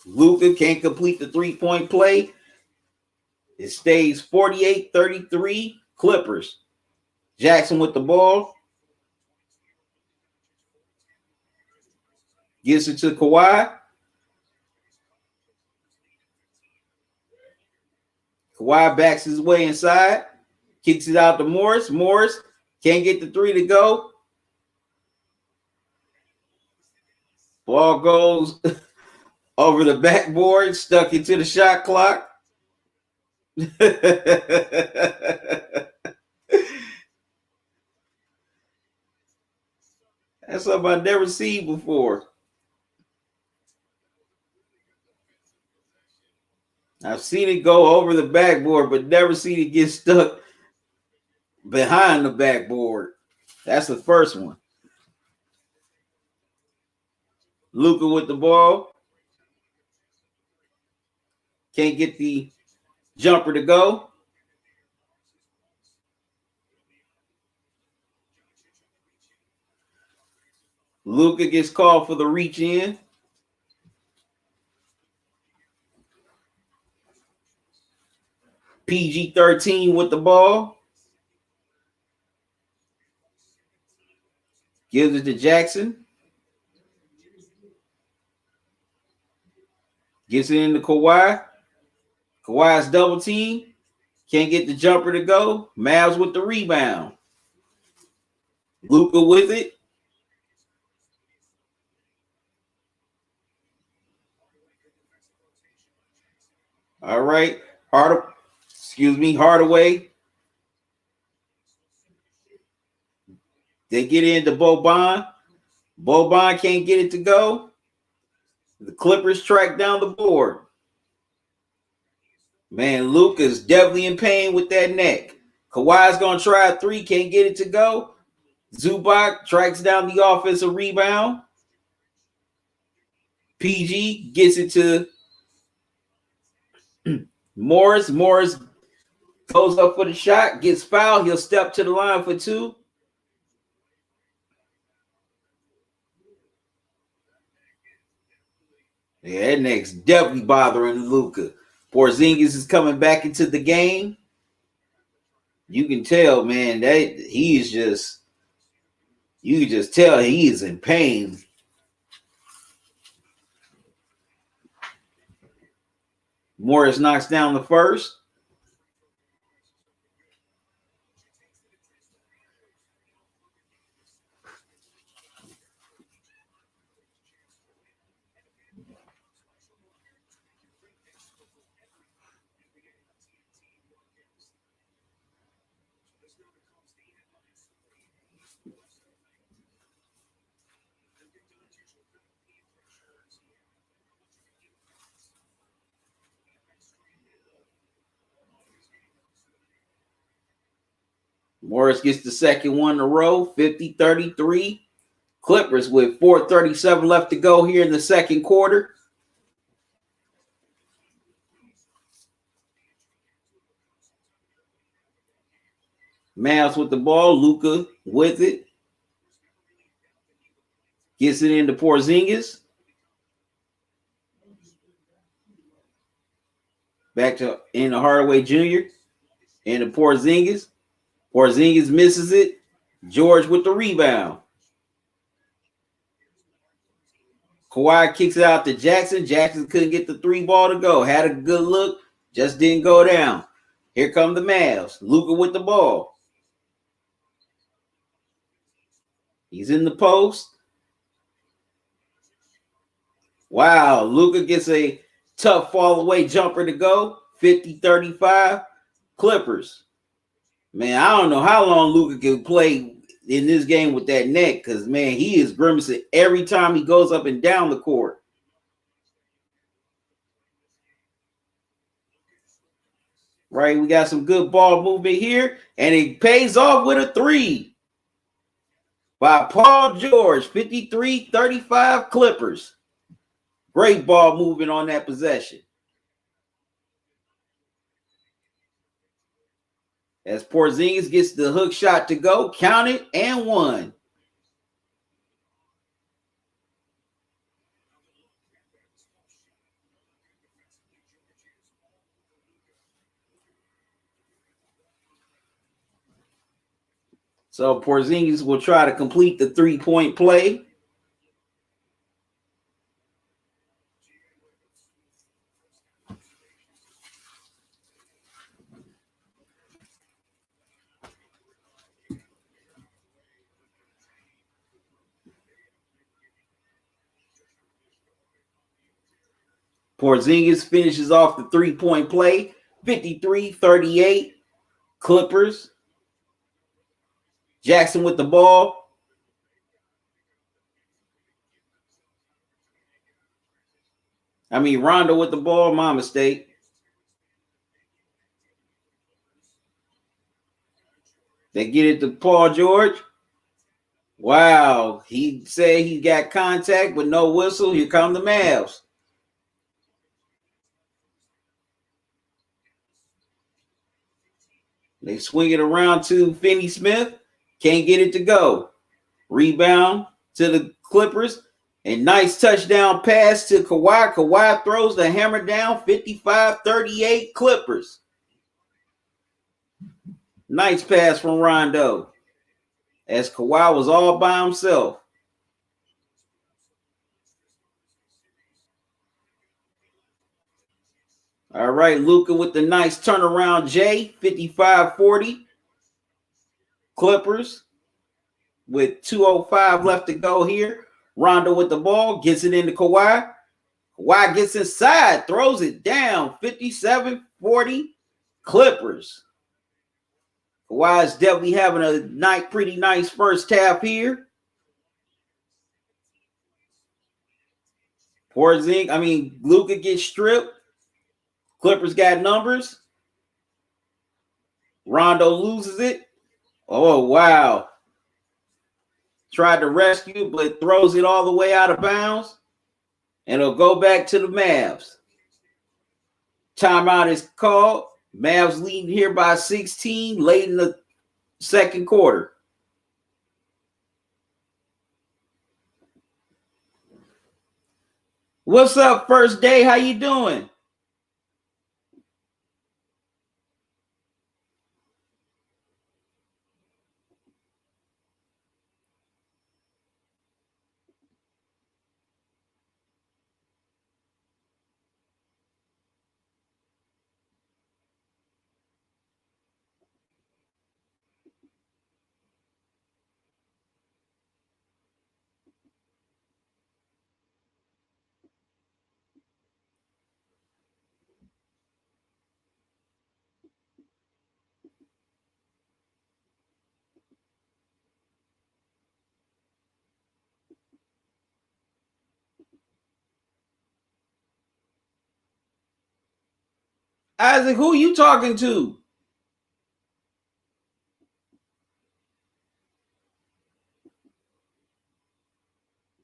Luka can't complete the three-point play. It stays 48-33 Clippers. Jackson with the ball. Gives it to Kawhi. Kawhi backs his way inside. Kicks it out to Morris. Morris can't get the three to go. Ball goes over the backboard, stuck into the shot clock. That's something I've never seen before. I've seen it go over the backboard, but never seen it get stuck behind the backboard. That's the first one. Luka with the ball. Can't get the jumper to go. Luka gets called for the reach in. PG-13 with the ball. Gives it to Jackson. Gets it into Kawhi. Kawhi's double team. Can't get the jumper to go. Mavs with the rebound. Luka with it. All right. Hardaway. They get into Boban. Boban can't get it to go. The Clippers track down the board. Man, Luka's definitely in pain with that neck. Kawhi's going to try a three. Can't get it to go. Zubac tracks down the offensive rebound. PG gets it to Morris. Morris goes up for the shot, gets fouled. He'll step to the line for two. Yeah, that neck's definitely bothering Luka. Porzingis is coming back into the game. You can tell, man, that he is just, you can just tell he is in pain. Morris knocks down the first. Morris gets the second one in a row, 50-33. Clippers with 4:37 left to go here in the second quarter. Mavs with the ball. Luka with it. Gets it into Porzingis. Back to into Hardaway Jr. Into Porzingis. Porzingis misses it. George with the rebound. Kawhi kicks it out to Jackson. Jackson couldn't get the three ball to go. Had a good look. Just didn't go down. Here come the Mavs. Luka with the ball. He's in the post. Wow. Luka gets a tough fall away jumper to go. 50-35. Clippers. Man, I don't know how long Luka can play in this game with that neck because, man, he is grimacing every time he goes up and down the court. Right, we got some good ball movement here, and it pays off with a three by Paul George, 53-35 Clippers. Great ball movement on that possession. As Porzingis gets the hook shot to go, count it, and one. So Porzingis will try to complete the three-point play. Porzingis finishes off the three-point play, 53-38 Clippers. Jackson with the ball. Rondo with the ball. My mistake. They get it to Paul George. Wow. He said he got contact with no whistle. Here come the Mavs. They swing it around to Finney-Smith. Can't get it to go. Rebound to the Clippers. A nice touchdown pass to Kawhi. Kawhi throws the hammer down, 55-38 Clippers. Nice pass from Rondo as Kawhi was all by himself. All right, Luka with the nice turnaround J, 55-40. Clippers with 2:05 left to go here. Rondo with the ball, gets it into Kawhi. Kawhi gets inside, throws it down, 57-40 Clippers. Kawhi is definitely having a pretty nice first half here. Luka gets stripped. Clippers got numbers. Rondo loses it. Oh, wow. Tried to rescue, but throws it all the way out of bounds. And it'll go back to the Mavs. Timeout is called. Mavs leading here by 16 late in the second quarter. What's up, First Day? How you doing? Isaac, who you talking to?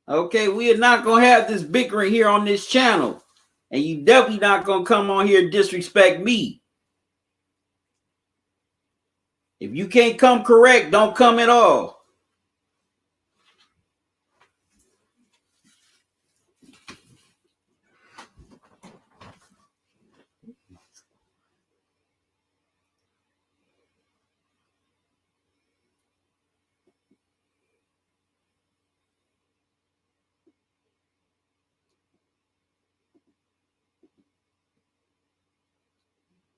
Okay, we are not going to have this bickering here on this channel. And you definitely not going to come on here and disrespect me. If you can't come correct, don't come at all.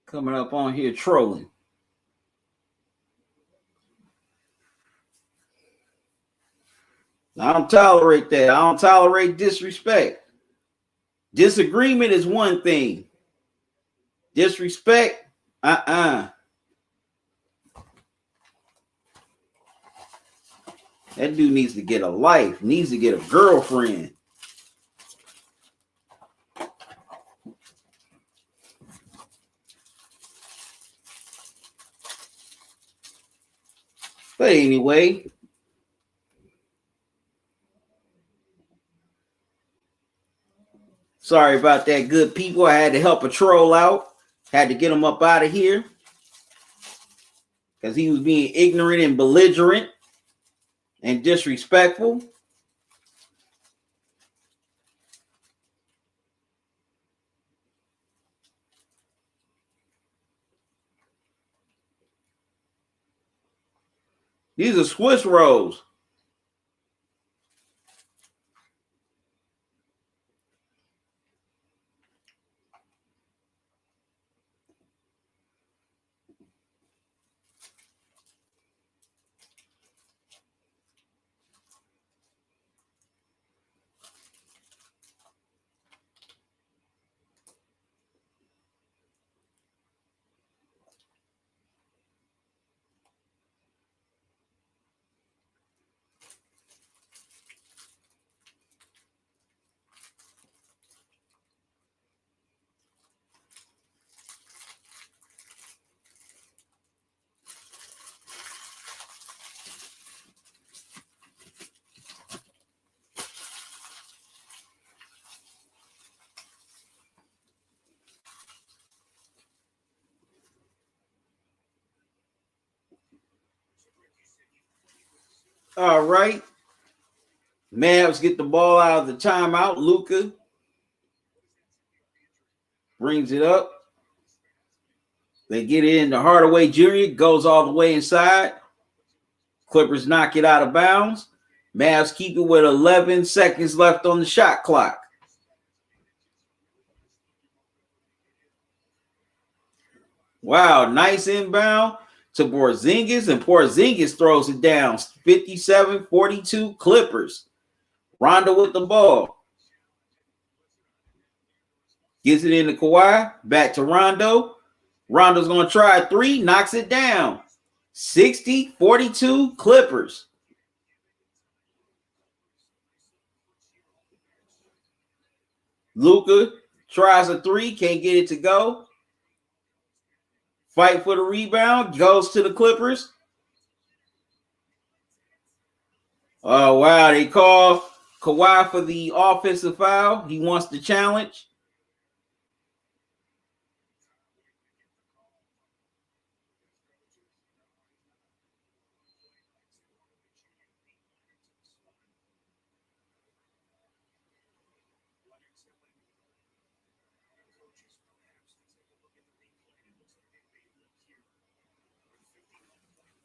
Coming up on here trolling. I don't tolerate that. I don't tolerate disrespect. Disagreement is one thing. Disrespect, That dude needs to get a life, needs to get a girlfriend. But anyway, sorry about that, good people. I had to help a troll out. Had to get him up out of here because he was being ignorant and belligerent and disrespectful. These are Swiss rolls. All right. Mavs get the ball out of the timeout. Luka brings it up. They get it into Hardaway Jr., goes all the way inside. Clippers knock it out of bounds. Mavs keep it with 11 seconds left on the shot clock. Wow, nice inbound to Porzingis, and Porzingis throws it down. 57-42 Clippers. Rondo with the ball. Gets it into Kawhi. Back to Rondo. Rondo's going to try a three. Knocks it down. 60-42 Clippers. Luka tries a three. Can't get it to go. Fight for the rebound. Goes to the Clippers. Oh, wow. They call Kawhi for the offensive foul. He wants the challenge.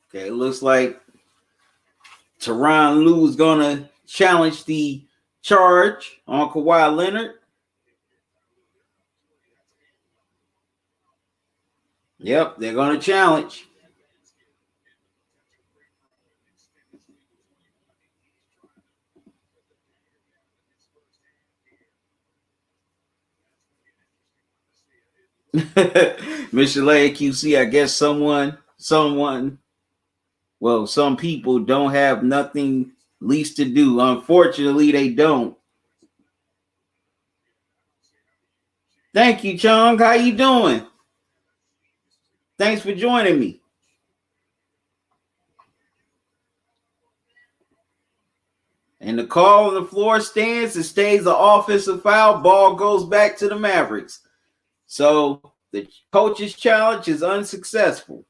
Okay, it looks like Tyronn Lue is going to challenge the charge on Kawhi Leonard. Yep, they're going to challenge. Michelet QC, I guess some people don't have nothing least to do. Unfortunately, they don't. Thank you, Chung. How you doing? Thanks for joining me. And the call on the floor stands. It stays an offensive foul. Ball goes back to the Mavericks. So the coach's challenge is unsuccessful.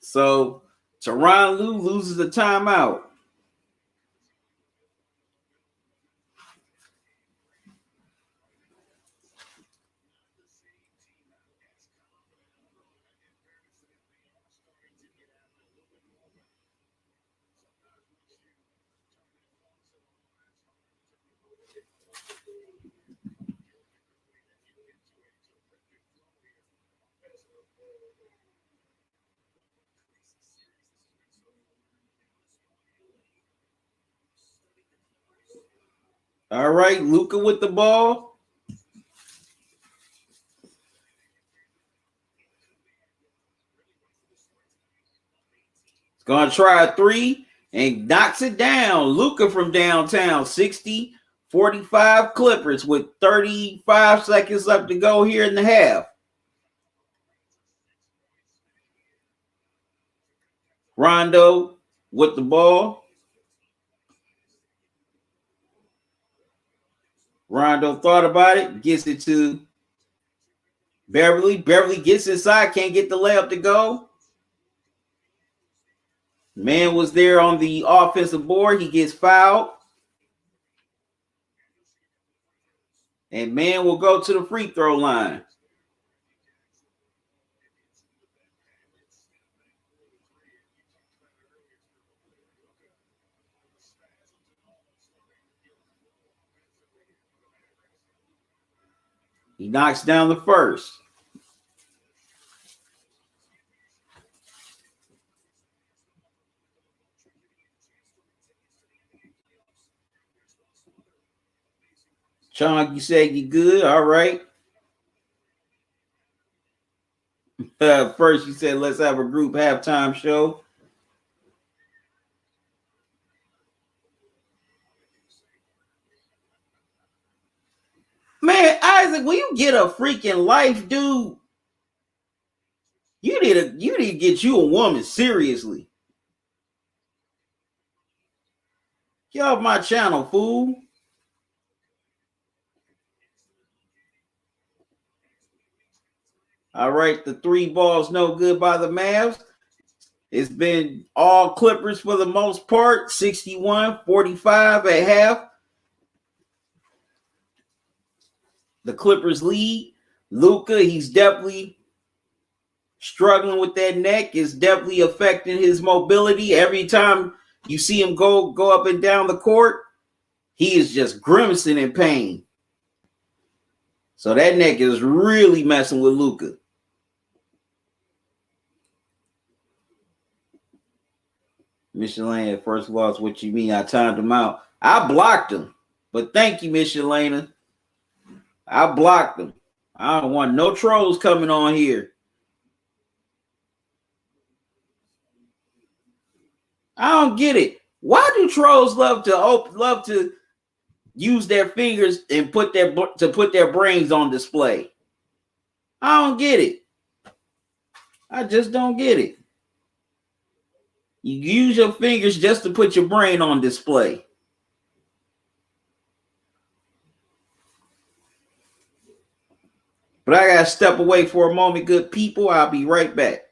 So Tyronn Lue loses a timeout. All right, Luka with the ball. He's going to try a three and knocks it down. Luka from downtown, 60-45 Clippers with 35 seconds left to go here in the half. Rondo with the ball. Rondo thought about it, gets it to Beverly. Beverly gets inside, can't get the layup to go. Man was there on the offensive board. He gets fouled. And man will go to the free throw line. He knocks down the first. Chong, you said you good? All right. First, you said let's have a group halftime show. Man, Isaac, will you get a freaking life, dude? You need to get you a woman, seriously. Get off my channel, fool. All right, the three balls no good by the Mavs. It's been all Clippers for the most part, 61-45 at half. the Clippers lead. Luka, he's definitely struggling with that neck. It's definitely affecting his mobility. Every time you see him go up and down the court, he is just grimacing in pain. So that neck is really messing with Luka. Michelin, first loss, what you mean? I timed him out. I blocked him. But thank you, Michelina. I blocked him. I don't want no trolls coming on here. I don't get it. Why do trolls love to use their fingers and put their brains on display? I don't get it. I just don't get it. You use your fingers just to put your brain on display. But I gotta step away for a moment, good people. I'll be right back.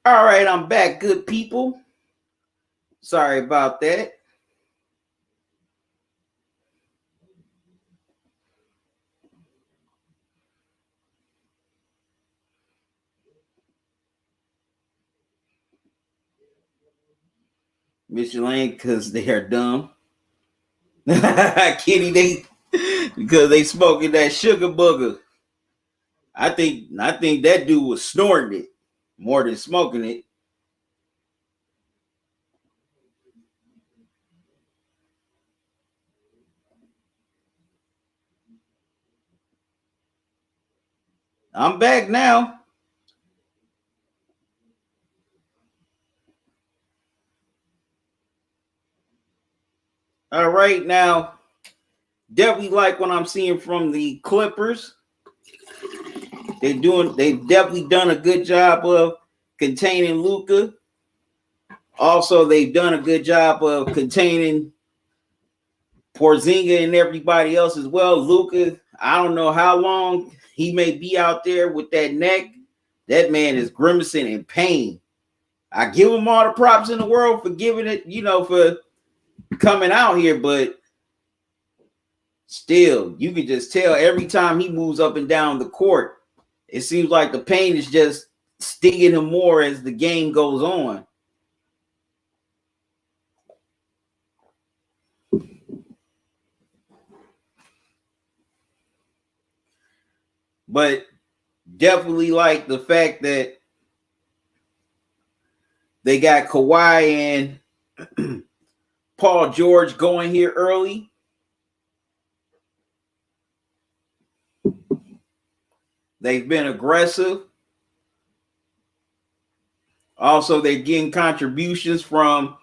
All right, I'm back, good people. Sorry about that. Michelin, because they are dumb. Kitty, they because they smoking that sugar booger. I think that dude was snorting it more than smoking it. I'm back now. All right, now definitely like what I'm seeing from the Clippers. They've definitely done a good job of containing Luka. Also, they've done a good job of containing Porzingis and everybody else as well. Luka, I don't know how long he may be out there with that neck. That man is grimacing in pain. I give him all the props in the world for giving it, for coming out here, but still, you can just tell every time he moves up and down the court, it seems like the pain is just stinging him more as the game goes on. But definitely like the fact that they got Kawhi and Paul George going here early. They've been aggressive. Also, they're getting contributions from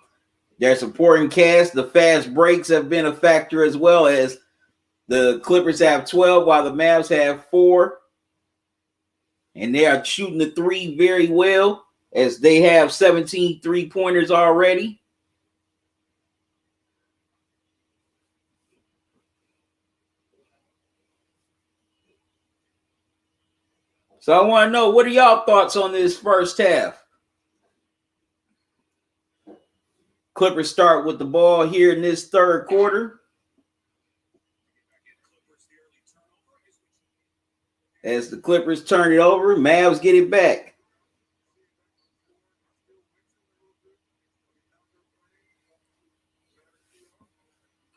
their supporting cast. The fast breaks have been a factor as well, as the Clippers have 12 while the Mavs have 4. And they are shooting the 3 very well, as they have 17 3-pointers already. So I want to know, what are y'all thoughts on this first half? Clippers start with the ball here in this third quarter. As the Clippers turn it over, Mavs get it back.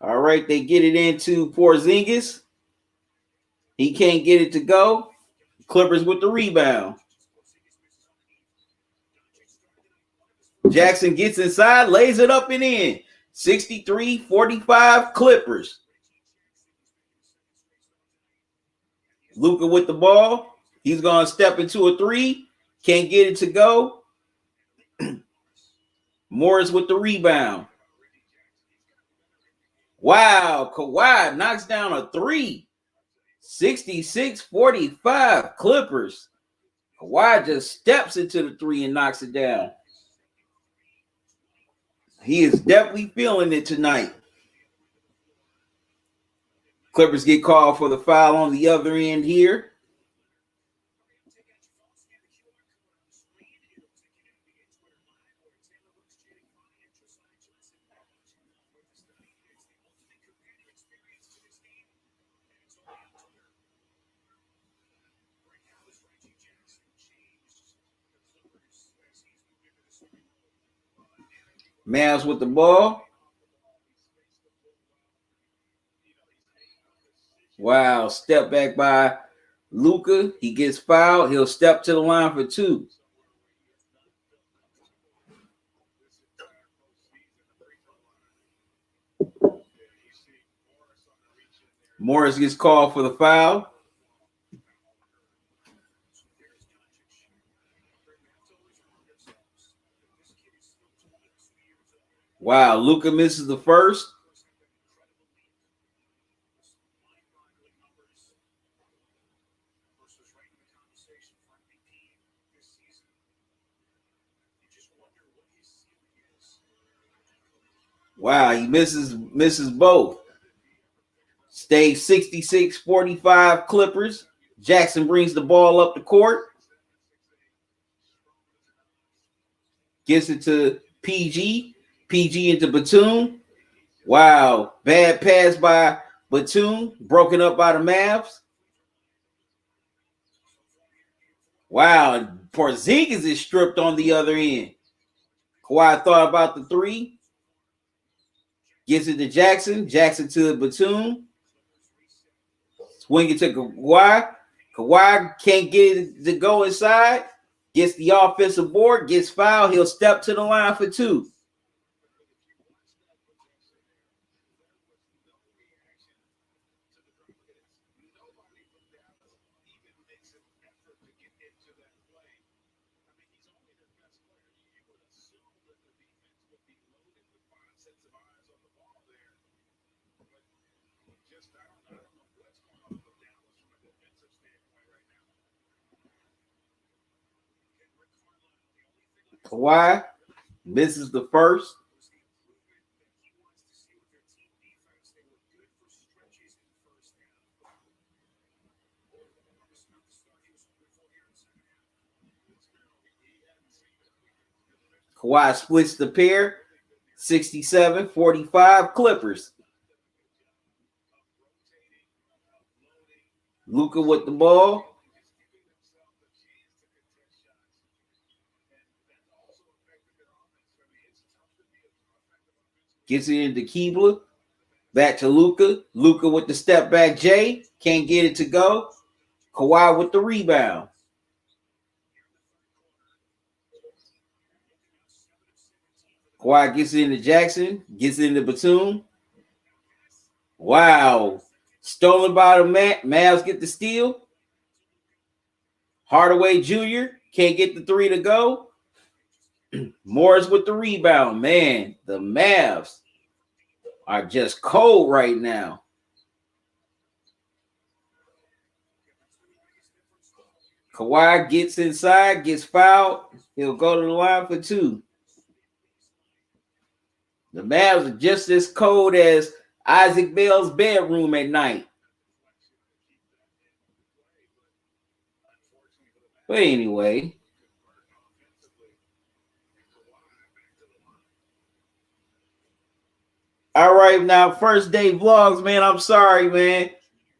All right, they get it into Porzingis. He can't get it to go. Clippers with the rebound. Jackson gets inside, lays it up and in. 63-45 Clippers. Luka with the ball. He's going to step into a 3. Can't get it to go. Morris with the rebound. Wow, Kawhi knocks down a 3. 66-45 Clippers. Kawhi just steps into the 3 and knocks it down. He is definitely feeling it tonight. Clippers get called for the foul on the other end here. Mavs with the ball. Wow, step back by Luka. He gets fouled. He'll step to the line for 2. Morris gets called for the foul. Wow, Luka misses the first. Wow, he misses both. Stays 66-45 Clippers. Jackson brings the ball up the court. Gets it to PG. PG into Batum. Wow. Bad pass by Batum. Broken up by the Mavs. Wow. Porzingis is stripped on the other end. Kawhi thought about the three. Gets it to Jackson. Jackson to Batum. Swing it to Kawhi. Kawhi can't get it to go inside. Gets the offensive board. Gets fouled. He'll step to the line for two. Kawhi misses the first. Kawhi splits the pair. 67-45 Clippers. Luka with the ball. Gets it into Keebler. Back to Luka. Luka with the step back J. Can't get it to go. Kawhi with the rebound. Kawhi gets it into Jackson. Gets it into Batum. Wow. Stolen by the Mavs get the steal. Hardaway Jr. can't get the three to go. Morris with the rebound. Man, the Mavs are just cold right now. Kawhi gets inside, gets fouled. He'll go to the line for two. The Mavs are just as cold as Isaac Bell's bedroom at night. But anyway. All right, now first day vlogs, man. I'm sorry, man.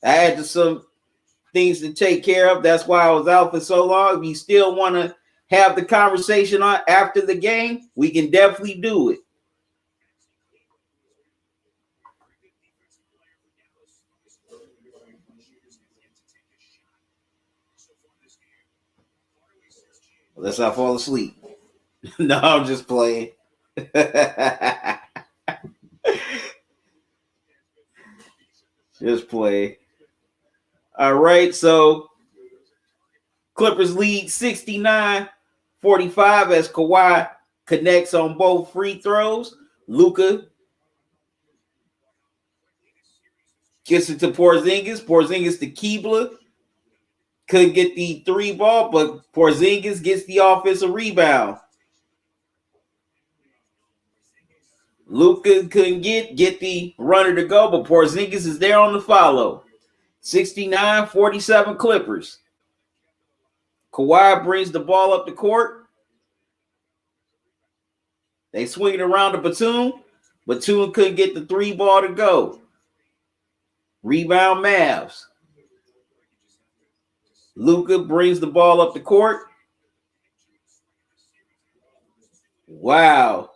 I had some things to take care of. That's why I was out for so long. If you still want to have the conversation on after the game, we can definitely do it. Let's not fall asleep. No, I'm just playing. Just play. All right, so Clippers lead 69-45 as Kawhi connects on both free throws. Luka gets it to Porzingis. Porzingis to Keebler. Couldn't get the three ball, but Porzingis gets the offensive rebound. Luka couldn't get the runner to go, but Porzingis is there on the follow. 69-47 Clippers. Kawhi brings the ball up the court. They swing it around to Batum. Batum couldn't get the three ball to go. Rebound Mavs. Luka brings the ball up the court. Wow.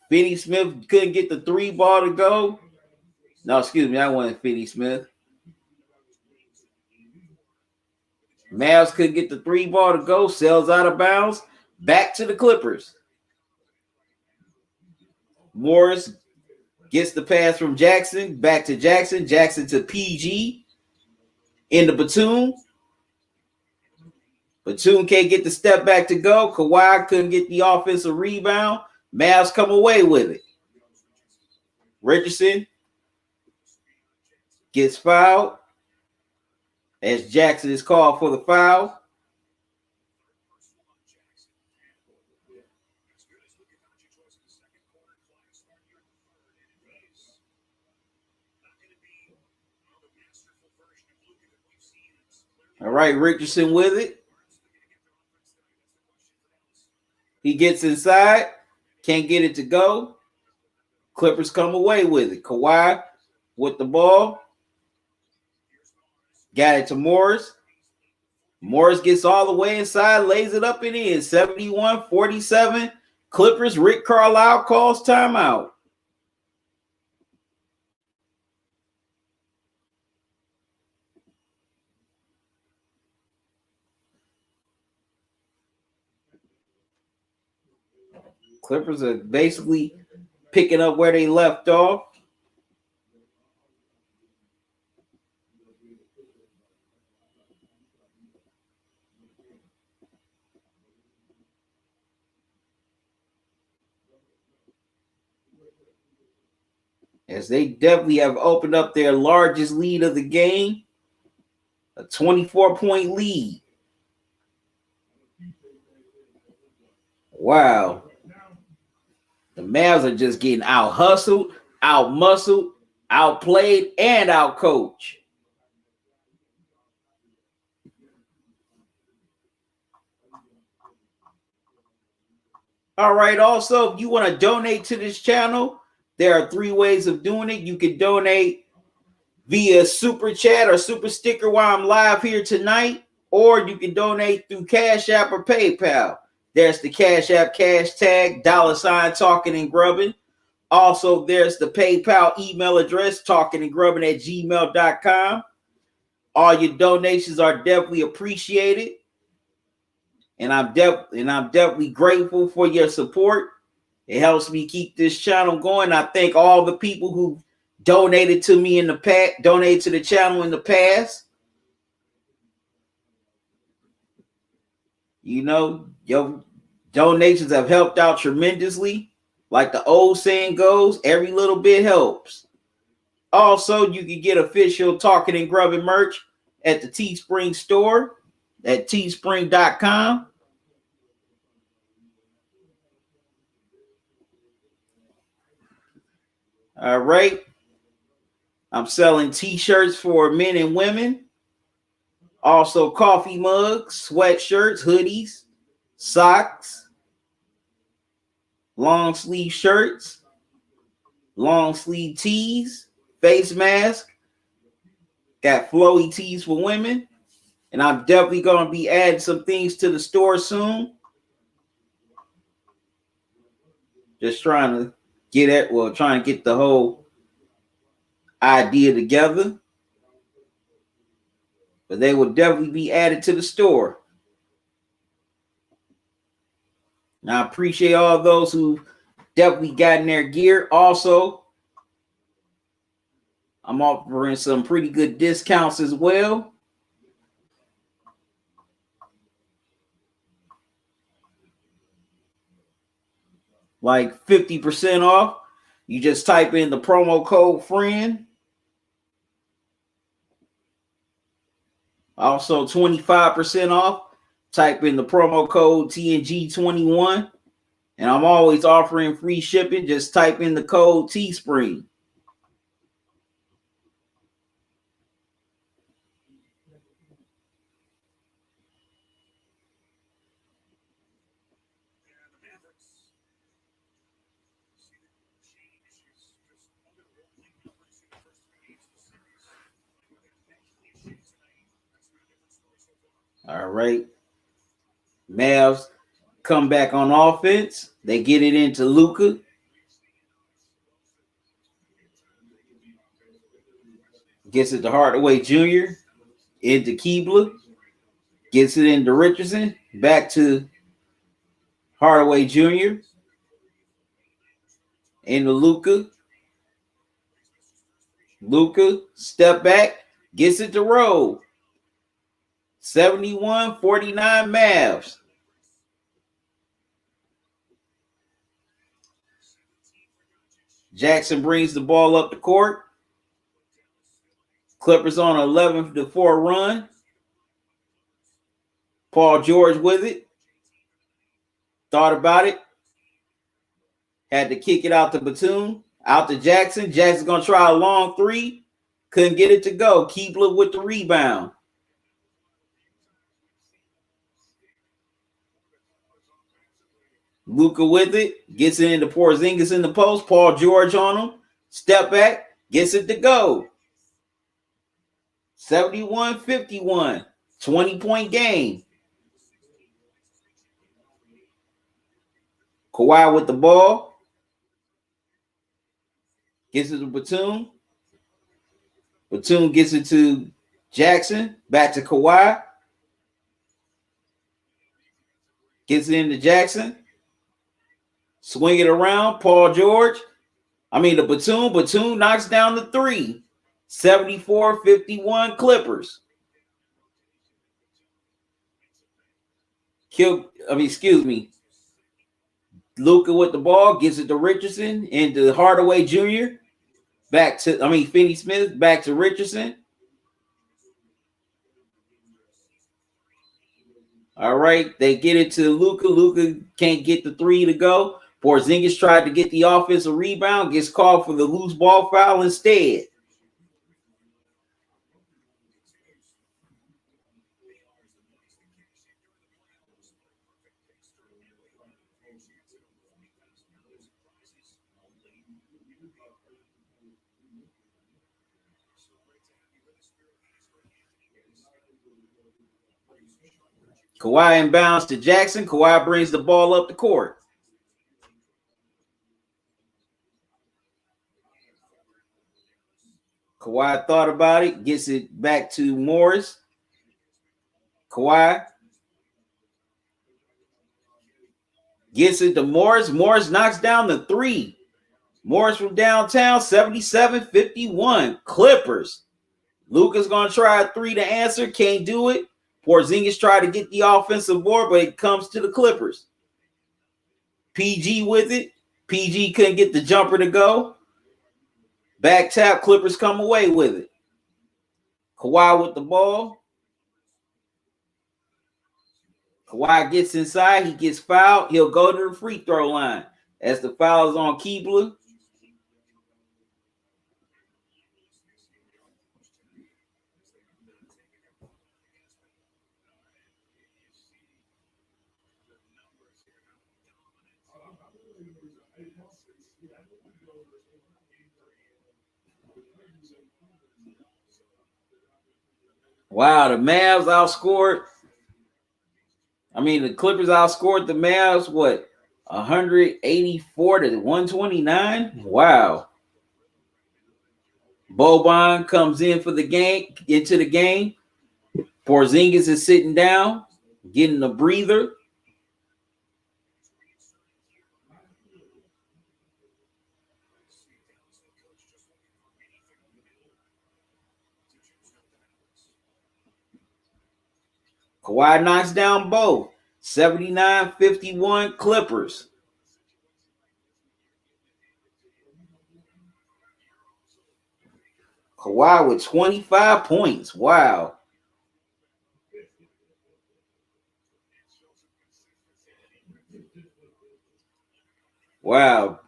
Finney Smith couldn't get the three ball to go. No, excuse me, I wanted Finney Smith. Mavs couldn't get the three ball to go. Sells out of bounds. Back to the Clippers. Morris gets the pass from Jackson. Back to Jackson. Jackson to PG. Into Batum. Batum can't get the step back to go. Kawhi couldn't get the offensive rebound. Mavs come away with it. Richardson gets fouled as Jackson is called for the foul. All right, Richardson with it. He gets inside, can't get it to go. Clippers come away with it. Kawhi with the ball. Got it to Morris. Morris gets all the way inside, lays it up and in. 71-47. Clippers. Rick Carlisle calls timeout. Clippers are basically picking up where they left off. As they definitely have opened up their largest lead of the game, a 24-point lead. Wow. The Mavs are just getting out-hustled, out-muscled, outplayed, and out-coached. All right, also, if you want to donate to this channel, there are 3 ways of doing it. You can donate via Super Chat or Super Sticker while I'm live here tonight, or you can donate through Cash App or PayPal. There's the Cash App cash tag, $ Talkin and Grubbin. Also, there's the PayPal email address, talkinandgrubbin@gmail.com. All your donations are definitely appreciated. And I'm definitely grateful for your support. It helps me keep this channel going. I thank all the people who donated to me in the past, donated to the channel in the past. You know, your donations have helped out tremendously. Like the old saying goes, every little bit helps. Also, you can get official Talkin and Grubbin merch at the Teespring store at teespring.com. All right. I'm selling t-shirts for men and women. Also coffee mugs, sweatshirts, hoodies, socks, long sleeve shirts, long sleeve tees, face mask. Got flowy tees for women. And I'm definitely going to be adding some things to the store soon. Just trying to get the whole idea together. But they will definitely be added to the store. Now, I appreciate all those who definitely gotten their gear. Also, I'm offering some pretty good discounts as well. Like 50% off. You just type in the promo code FRIEND. Also 25% off. Type in the promo code TNG21. And I'm always offering free shipping. Just type in the code Teespring. All right. Mavs come back on offense. They get it into Luka. Gets it to Hardaway Jr. Into Keebler. Gets it into Richardson. Back to Hardaway Jr. Into Luka. Luka, step back. Gets it to Rowe. 71-49 Mavs. Jackson brings the ball up the court. Clippers on an 11-4 run. Paul George with it. Thought about it. Had to kick it out to Batum. Out to Jackson. Jackson's going to try a long 3. Couldn't get it to go. Keebler with the rebound. Luka with it, gets it into Porzingis in the post. Paul George on him. Step back, gets it to go. 71-51. 20-point game. Kawhi with the ball. Gets it to Batum. Batum gets it to Jackson. Back to Kawhi. Gets it into Jackson. Swing it around. Paul George. The Batum. Batum knocks down the three. 74-51 Clippers. Luka with the ball. Gives it to Richardson. Into Hardaway Jr. Finney Smith. Back to Richardson. All right. They get it to Luka. Luka can't get the three to go. Porzingis tried to get the offensive rebound. Gets called for the loose ball foul instead. Kawhi inbounds to Jackson. Kawhi brings the ball up the court. Kawhi thought about it. Gets it back to Morris. Kawhi gets it to Morris. Morris knocks down the three. Morris from downtown, 77-51. Clippers. Luka's going to try a three to answer. Can't do it. Porzingis tried to get the offensive board, but it comes to the Clippers. PG with it. PG couldn't get the jumper to go. Back tap. Clippers come away with it. Kawhi with the ball. Kawhi gets inside. He gets fouled. He'll go to the free throw line as the foul is on Keebler. Wow, the Mavs outscored. The Clippers outscored the Mavs, 184 to 129? Wow. Boban comes in for the game, into the game. Porzingis is sitting down, getting a breather. Kawhi knocks down both. 79-51 Clippers. Kawhi with 25 points. Wow. Wow.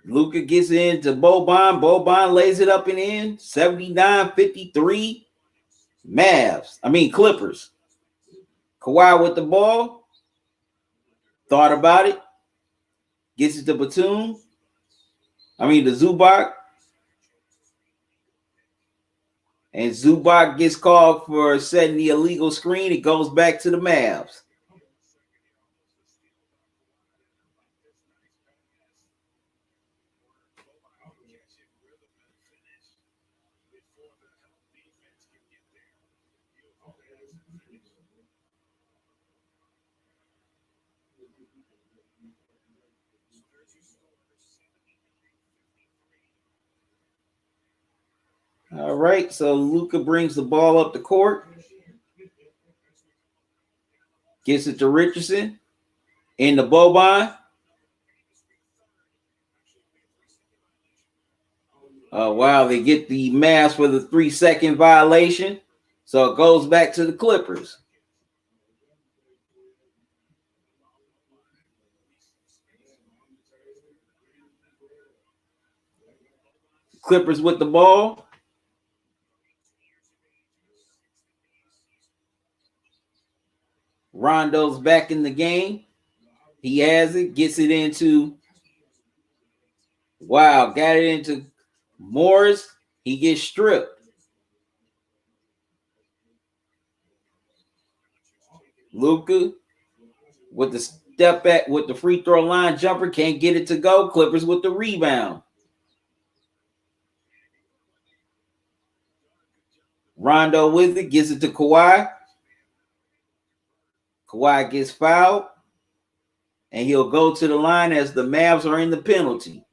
Luka gets into Boban. Boban lays it up and in. 79-53 Clippers. Kawhi with the ball. Thought about it. Gets it to Batum. To Zubac. And Zubac gets called for setting the illegal screen. It goes back to the Mavs. All right, so Luka brings the ball up the court. Gets it to Richardson. In the Boban. Oh, wow, they get the Mavs for the 3-second violation. So it goes back to the Clippers. Clippers with the ball. Rondo's back in the game. He has it, gets it into, got it into Morris. He gets stripped. Luka with the step back with the free throw line jumper, can't get it to go. Clippers with the rebound. Rondo with it, gives it to Kawhi. Kawhi gets fouled, and he'll go to the line as the Mavs are in the penalty.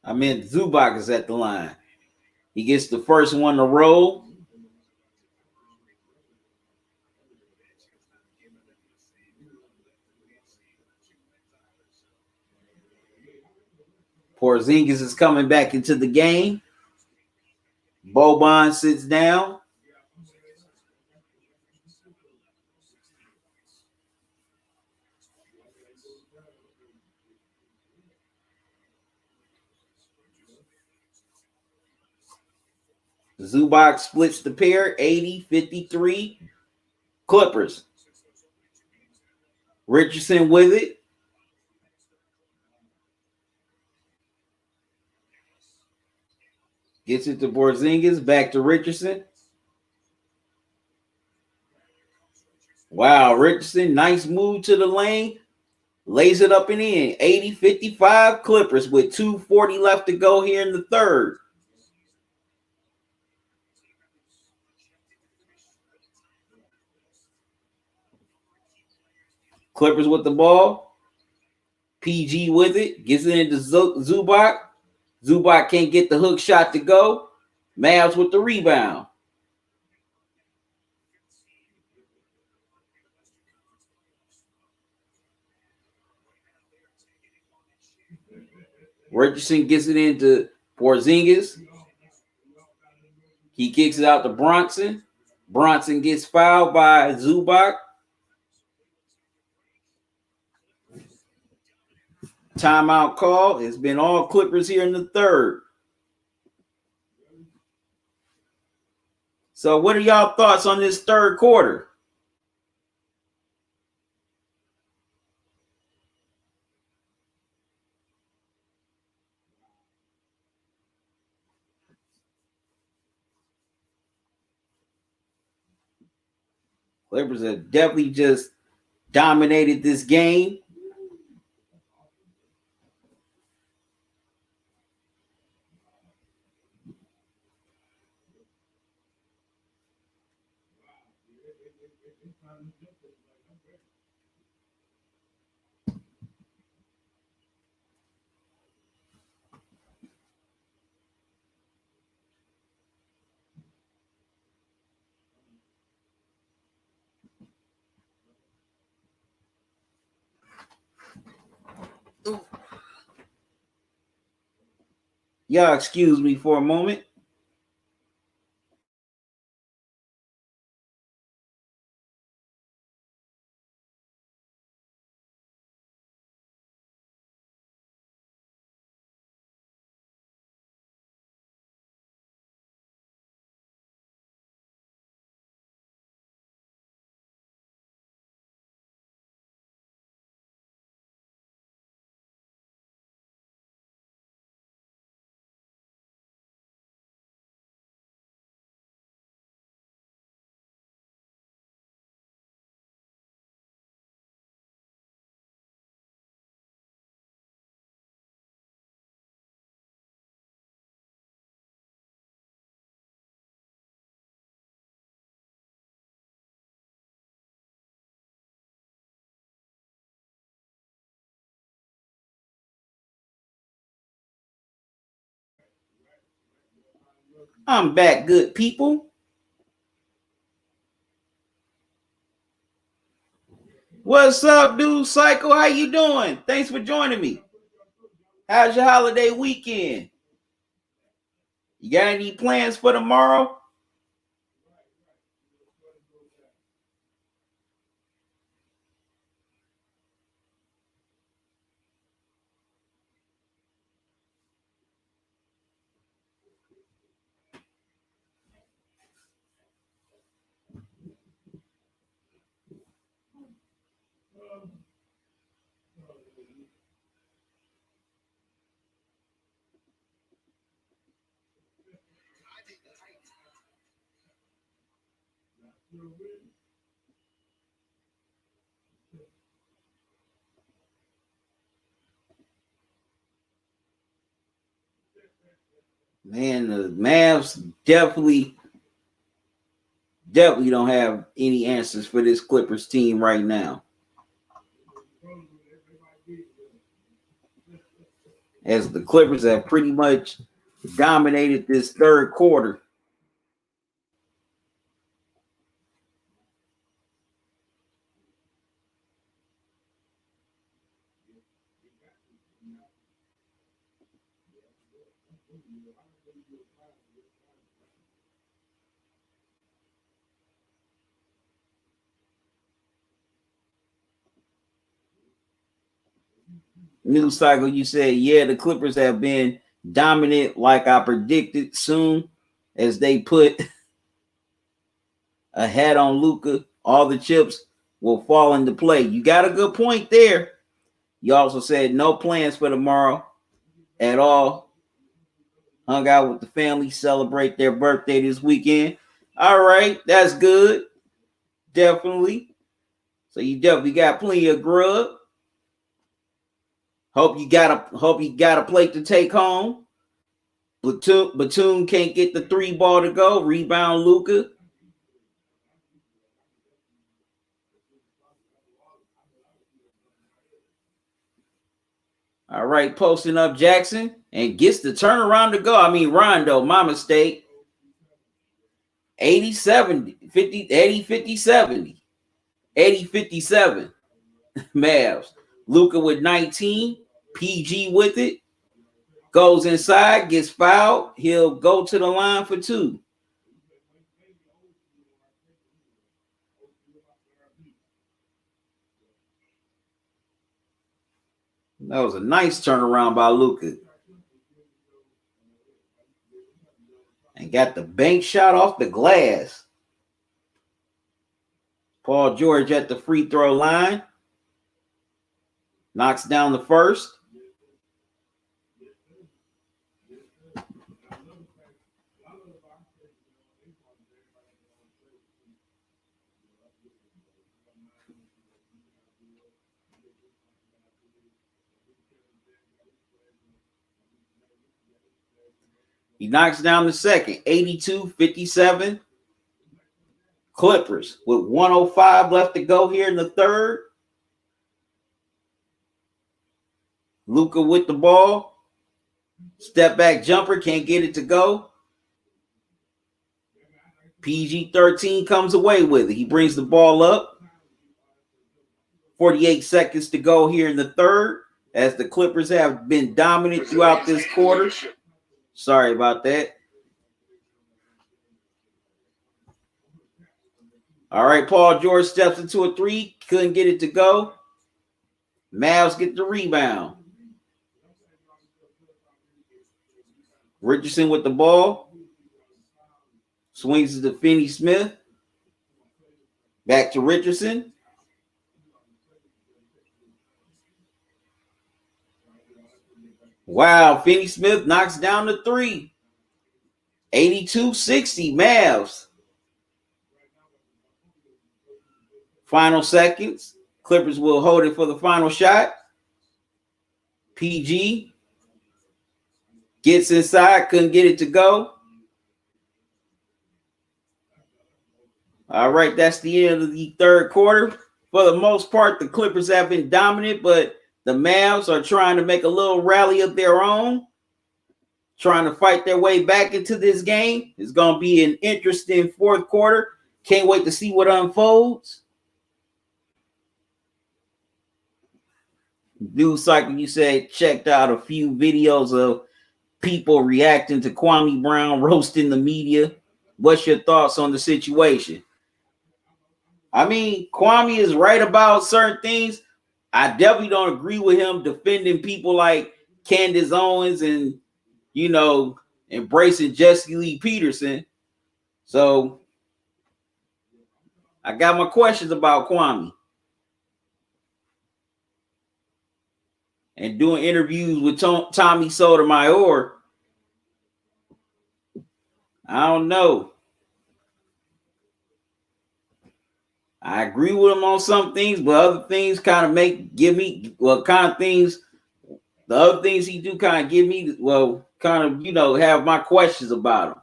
I mean, Zubac is at the line. He gets the first one to roll. Porzingis is coming back into the game. Boban sits down. Zubac splits the pair, 80-53. Clippers. Richardson with it. Gets it to Porzingis, back to Richardson. Wow, Richardson, nice move to the lane. Lays it up and in. 80-55 Clippers with 2:40 left to go here in the third. Clippers with the ball. PG with it. Gets it into Zubac. Zubac can't get the hook shot to go. Mavs with the rebound. Richardson gets it into Porzingis. He kicks it out to Bronson. Bronson gets fouled by Zubac. Timeout call. It's been all Clippers here in the third. So what are y'all thoughts on this third quarter? Clippers have definitely just dominated this game. Y'all excuse me for a moment. I'm back, good people. What's up, dude? Cycle, how you doing? Thanks for joining me. How's your holiday weekend? You got any plans for tomorrow? Man, the Mavs definitely don't have any answers for this Clippers team right now. As the Clippers have pretty much dominated this third quarter. News cycle, you said, yeah, the Clippers have been dominant like I predicted. Soon as they put a hat on Luka, all the chips will fall into play. You got a good point there. You also said no plans for tomorrow at all. Hung out with the family, celebrate their birthday this weekend. All right, that's good. Definitely. So you definitely got plenty of grub. Hope you got a plate to take home. Batum can't get the 3 ball to go. Rebound Luka. All right, posting up Jackson and gets the turnaround to go. I mean, Rondo, my mistake. 80, 70, 50, 80, 50, 70. 80, 57. Mavs. Luka with 19. PG with it. Goes inside, gets fouled. He'll go to the line for 2. That was a nice turnaround by Luka. And got the bank shot off the glass. Paul George at the free throw line. Knocks down the first. He knocks down the second. 82-57. Clippers with 105 left to go here in the third. Luka with the ball. Step back jumper. Can't get it to go. PG-13 comes away with it. He brings the ball up. 48 seconds to go here in the third, as the Clippers have been dominant throughout this quarter. Sorry about that. All right, Paul George steps into a 3. Couldn't get it to go. Mavs get the rebound. Richardson with the ball. Swings it to Finney-Smith. Back to Richardson. Wow, Finney-Smith knocks down the 3. 82-60, Mavs. Final seconds. Clippers will hold it for the final shot. PG gets inside, couldn't get it to go. All right, that's the end of the third quarter. For the most part, the Clippers have been dominant, but the Mavs are trying to make a little rally of their own, trying to fight their way back into this game. It's going to be an interesting fourth quarter. Can't wait to see what unfolds. News cycle, you said checked out a few videos of people reacting to Kwame Brown roasting the media. What's your thoughts on the situation? I mean, Kwame is right about certain things. I definitely don't agree with him defending people like Candace Owens and, you know, embracing Jesse Lee Peterson. So I got my questions about Kwame. And doing interviews with Tommy Sotomayor, I don't know. I agree with him on some things, but other things kind of the other things he do kind of give me, have my questions about him.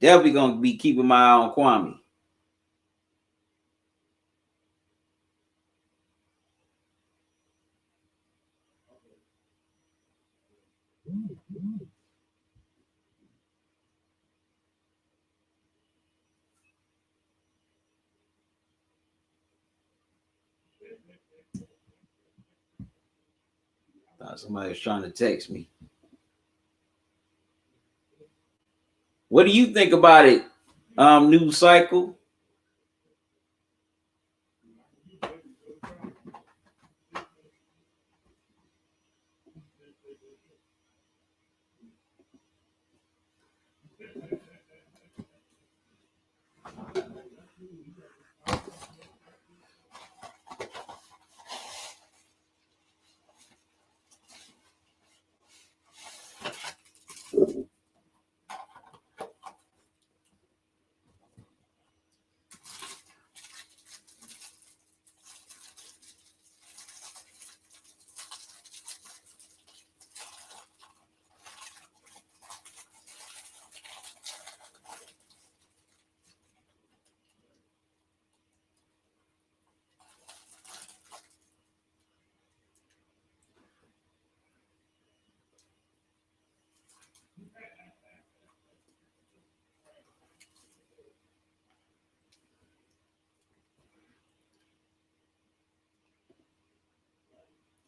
Definitely gonna be keeping my eye on Kwame. Thought somebody was trying to text me. What do you think about it? News cycle.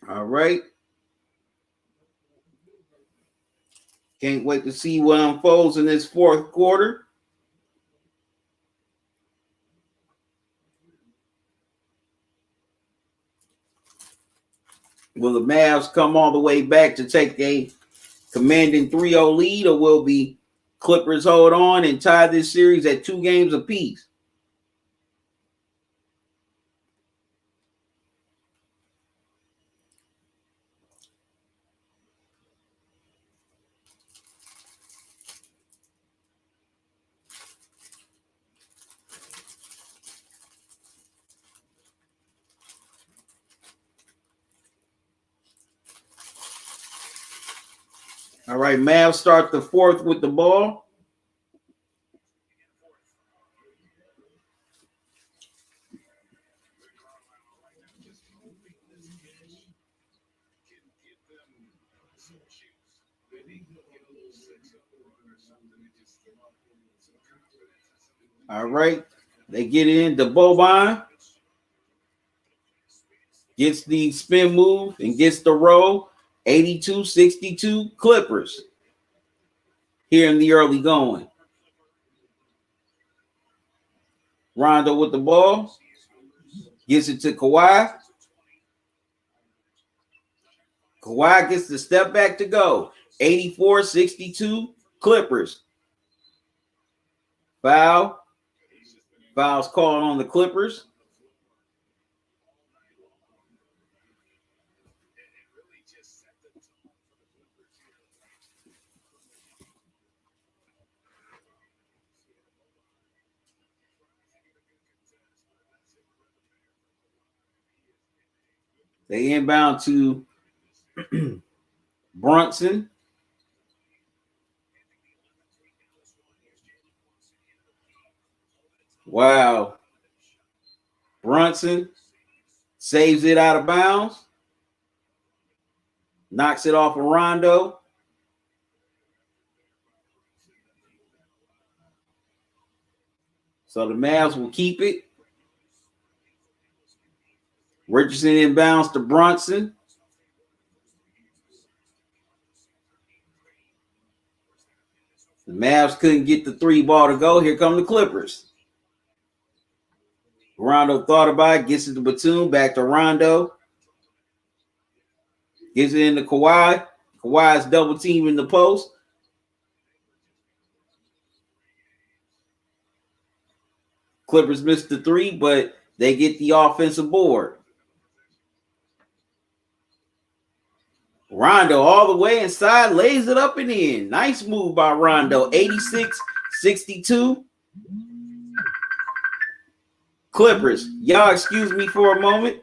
All right. Can't wait to see what unfolds in this fourth quarter. Will the Mavs come all the way back to take a commanding 3-0 lead, or will the Clippers hold on and tie this series at 2 games apiece? All right, Mavs start the fourth with the ball. All right, they get in. The Boban gets the spin move and gets the roll. 82-62 Clippers here in the early going. Rondo with the ball. Gets it to Kawhi. Kawhi gets the step back to go. 84-62 Clippers. Foul. Foul's called on the Clippers. They inbound to Brunson. Wow. Brunson saves it out of bounds. Knocks it off of Rondo. So the Mavs will keep it. Richardson inbounds to Brunson. The Mavs couldn't get the 3 ball to go. Here come the Clippers. Rondo thought about it, gets it to Batum, back to Rondo. Gets it into Kawhi. Kawhi's double team in the post. Clippers missed the 3, but they get the offensive board. Rondo all the way inside, lays it up and in. Nice move by Rondo. 86-62. Clippers. Y'all excuse me for a moment.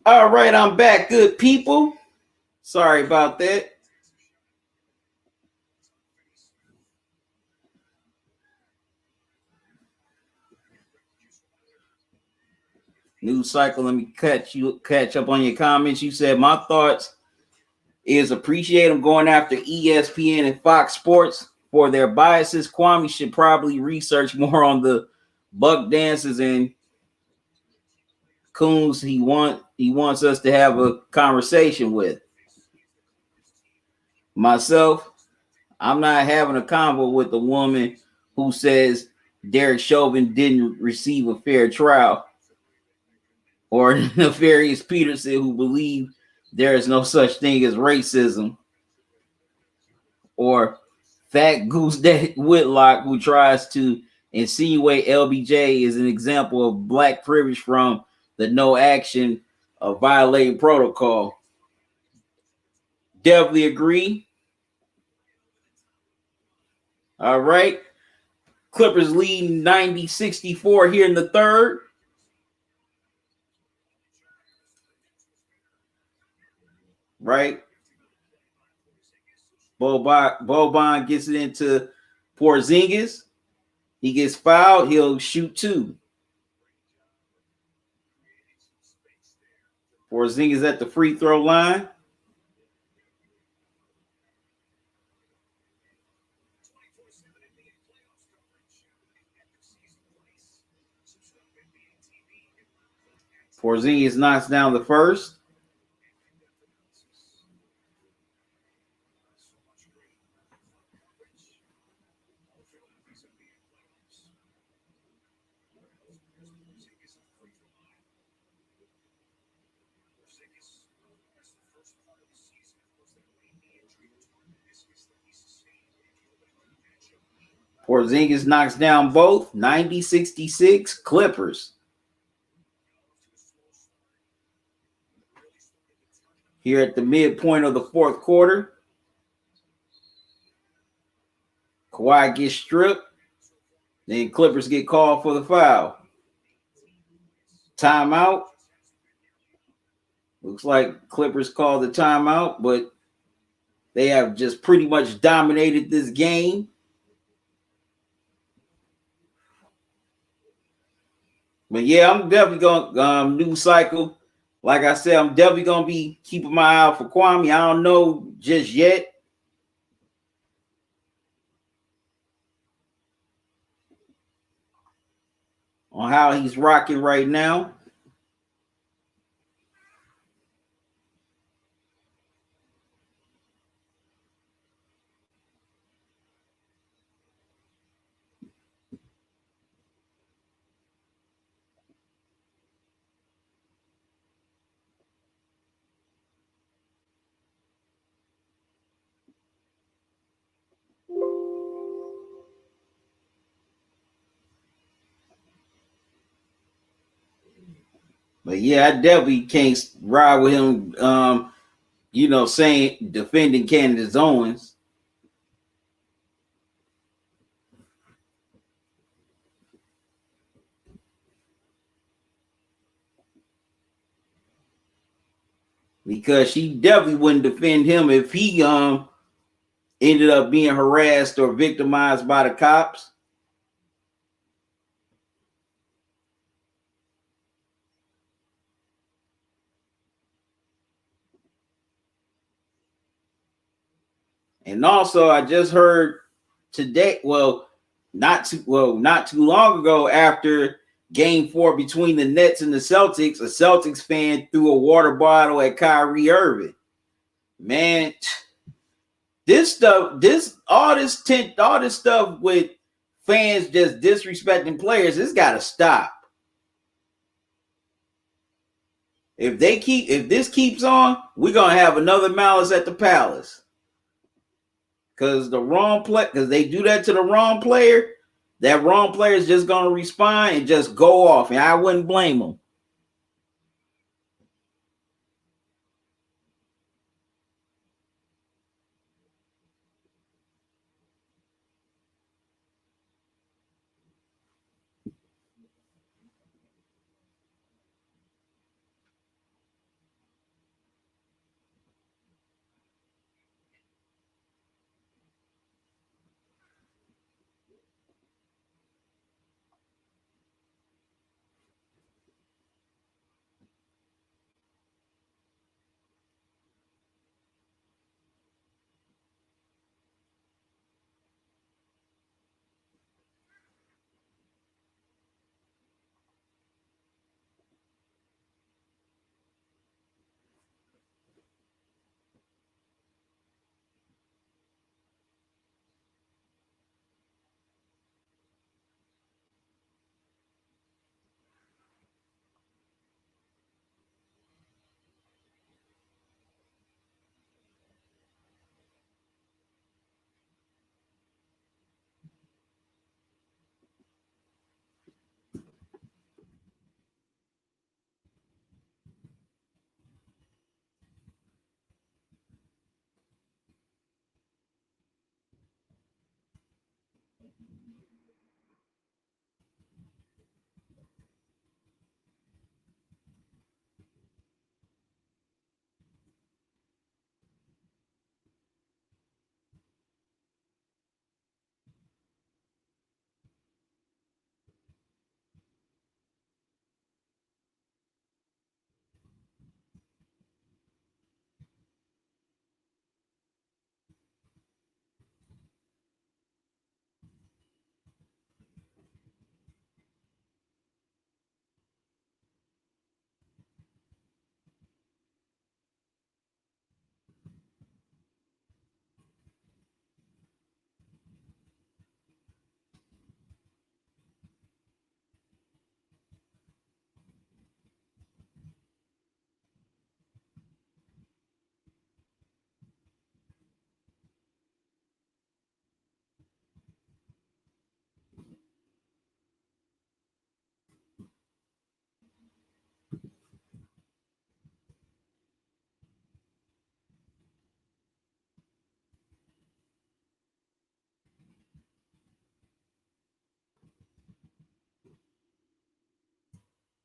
All right, I'm back, good people. Sorry about that. News cycle. Let me catch up on your comments. You said my thoughts is appreciate them going after ESPN and Fox Sports for their biases. Kwame should probably research more on the buck dances and coons he wants us to have a conversation with. Myself, I'm not having a convo with the woman who says Derek Chauvin didn't receive a fair trial, or Nefarious Peterson who believed there is no such thing as racism, or Fat Goose Whitlock who tries to insinuate LBJ is an example of black privilege from the no action of violating protocol. Definitely agree. All right. Clippers lead 90-64 here in the third. Right. Boban gets it into Porzingis. He gets fouled. He'll shoot two. Porzingis at the free throw line. Porzingis knocks down the first. Porzingis knocks down both. 90-66 Clippers. Here at the midpoint of the fourth quarter, Kawhi gets stripped. Then Clippers get called for the foul. Timeout. Looks like Clippers called the timeout, but they have just pretty much dominated this game. But yeah, I'm definitely going news cycle. Like I said, I'm definitely gonna be keeping my eye out for Kwame. I don't know just yet. On how he's rocking right now. But yeah, I definitely can't ride with him. Saying defending Candace Owens. Because she definitely wouldn't defend him if he ended up being harassed or victimized by the cops. And also, I just heard today, not too long ago, after Game 4 between the Nets and the Celtics, a Celtics fan threw a water bottle at Kyrie Irving. Man, this stuff, all this stuff with fans just disrespecting players, it's got to stop. If this keeps on, we're gonna have another Malice at the Palace. Because they do that to the wrong player, that wrong player is just gonna respond and just go off, and I wouldn't blame them.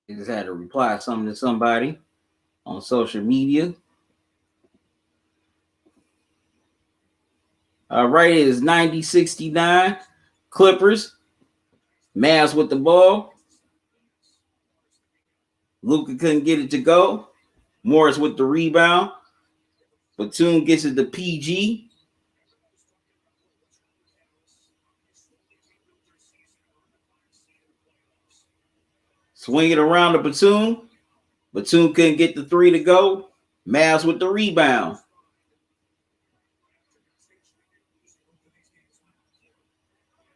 I just had to reply something to somebody on social media. All right, it is 90-69. Clippers. Mavs with the ball. Luka couldn't get it to go. Morris with the rebound. Batum gets it to PG. Swing it around to Batum. Batum couldn't get the three to go. Mavs with the rebound.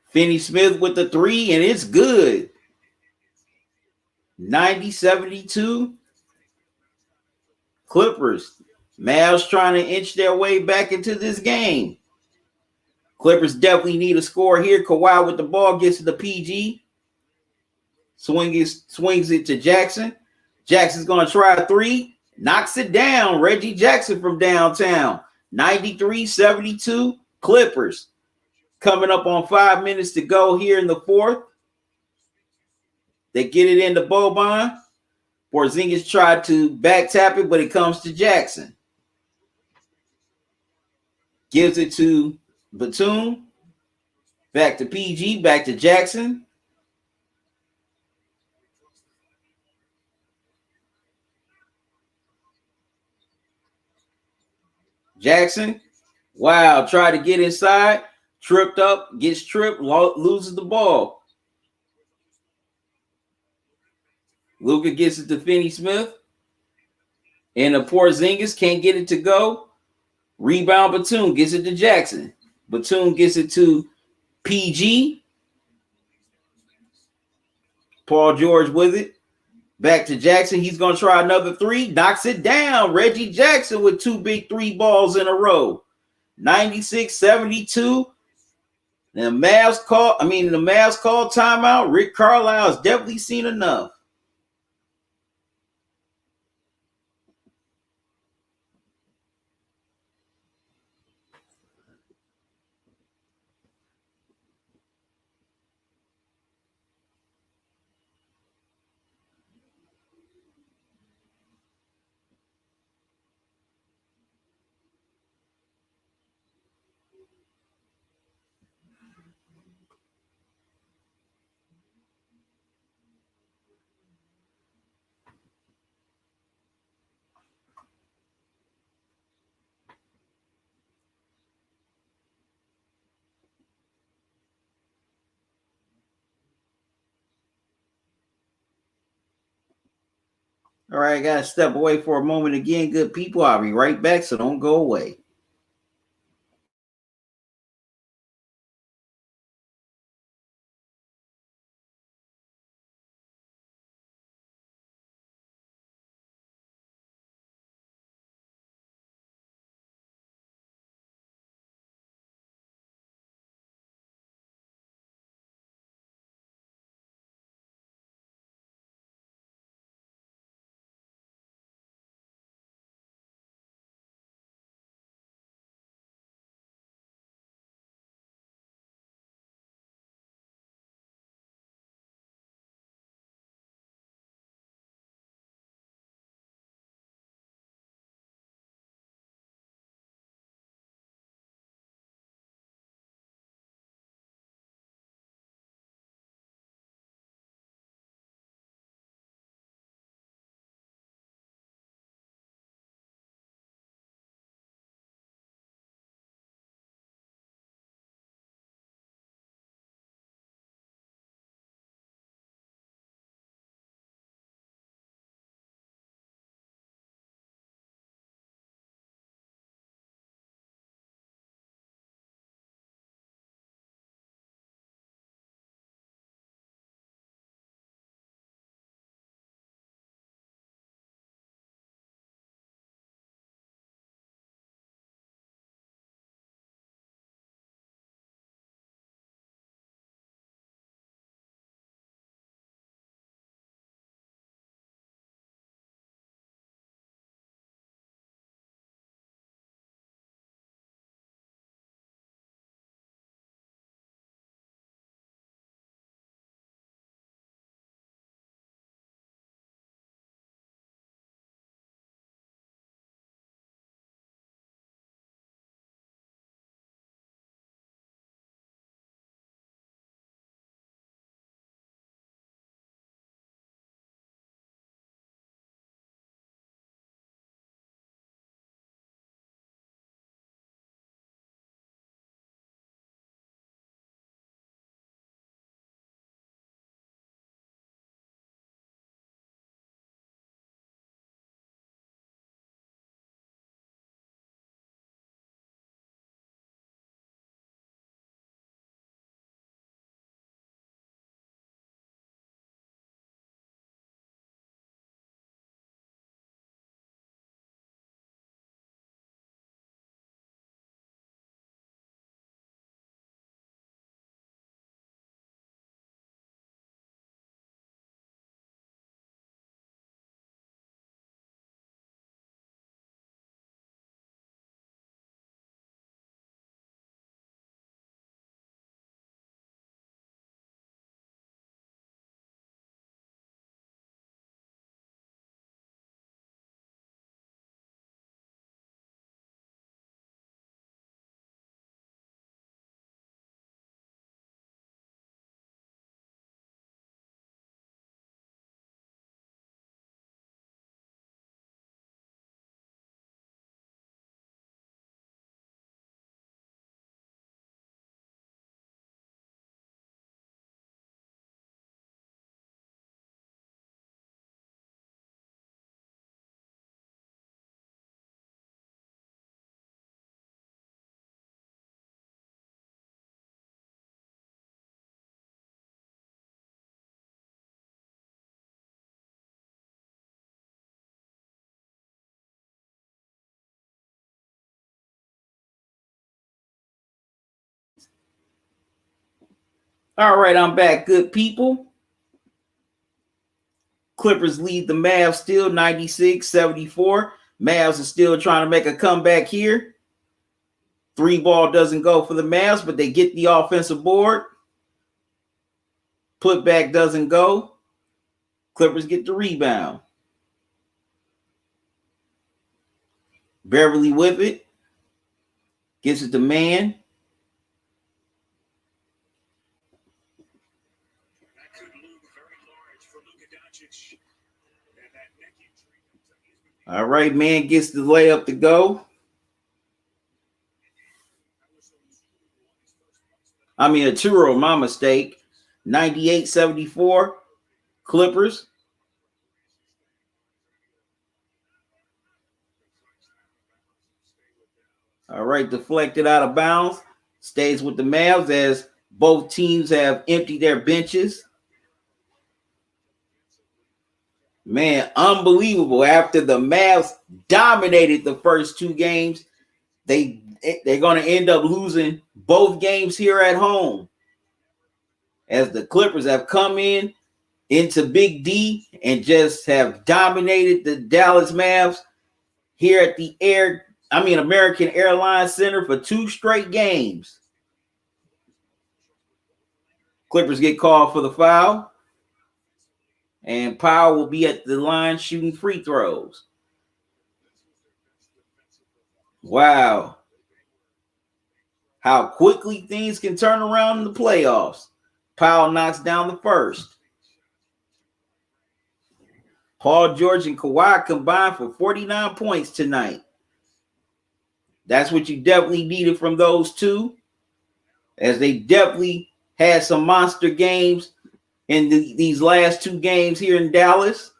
Finney Smith with the three, and it's good. 90-72. Clippers. Mavs trying to inch their way back into this game. Clippers definitely need a score here. Kawhi with the ball gets to the PG. Swings it to Jackson. Jackson's going to try a three. Knocks it down. Reggie Jackson from downtown. 93-72. Clippers. Coming up on 5 minutes to go here in the fourth. They get it into Boban. Porzingis tried to back tap it, but it comes to Jackson. Gives it to Batum. Back to PG. Back to Jackson. Jackson. Wow. Tried to get inside. Tripped up. Gets tripped. Loses the ball. Luka gets it to Finney Smith. And the Porzingis can't get it to go. Rebound Batum gets it to Jackson. Batum gets it to PG. Paul George with it. Back to Jackson. He's going to try another three. Knocks it down. Reggie Jackson with two big three balls in a row. 96-72. The Mavs call timeout. Rick Carlisle has definitely seen enough. All right, I got to step away for a moment again, good people. I'll be right back, so don't go away. All right, I'm back, good people. Clippers lead the Mavs still 96-74. Mavs are still trying to make a comeback here. 3-ball doesn't go for the Mavs, but they get the offensive board. Putback doesn't go. Clippers get the rebound. Beverly with it. Gets it to man. All right, man gets the layup to go. I mean, a 2-0, my mistake. 98-74. Clippers. All right, deflected out of bounds. Stays with the Mavs as both teams have emptied their benches. Man, unbelievable. After the Mavs dominated the first 2 games, they're going to end up losing both games here at home. As the Clippers have come into Big D and just have dominated the Dallas Mavs here at the American Airlines Center for 2 straight games. Clippers get called for the foul. And Powell will be at the line shooting free throws. Wow. How quickly things can turn around in the playoffs. Powell knocks down the first. Paul George and Kawhi combined for 49 points tonight. That's what you definitely needed from those two, as they definitely had some monster games in these last 2 games here in Dallas.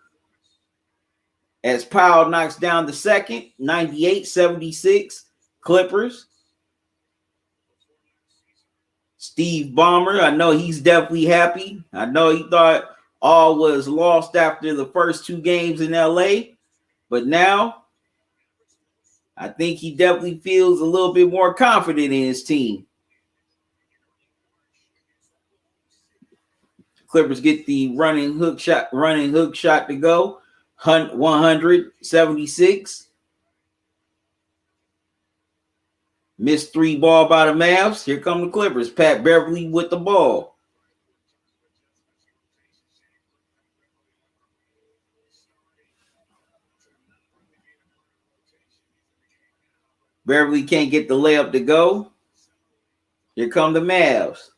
As Powell knocks down the second, 98-76, Clippers. Steve Ballmer, I know he's definitely happy. I know he thought all was lost after the first 2 games in LA, but now I think he definitely feels a little bit more confident in his team. Clippers get the running hook shot to go. 176. Missed 3 ball by the Mavs. Here come the Clippers. Pat Beverly with the ball. Beverly can't get the layup to go. Here come the Mavs.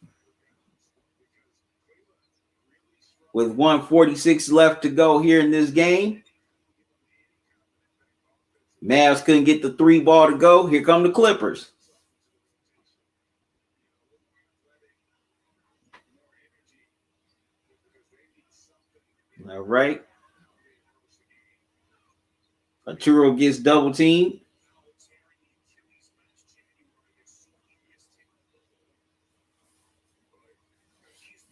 With 146 left to go here in this game. Mavs couldn't get the 3 ball to go. Here come the Clippers. All right. Arturo gets double teamed.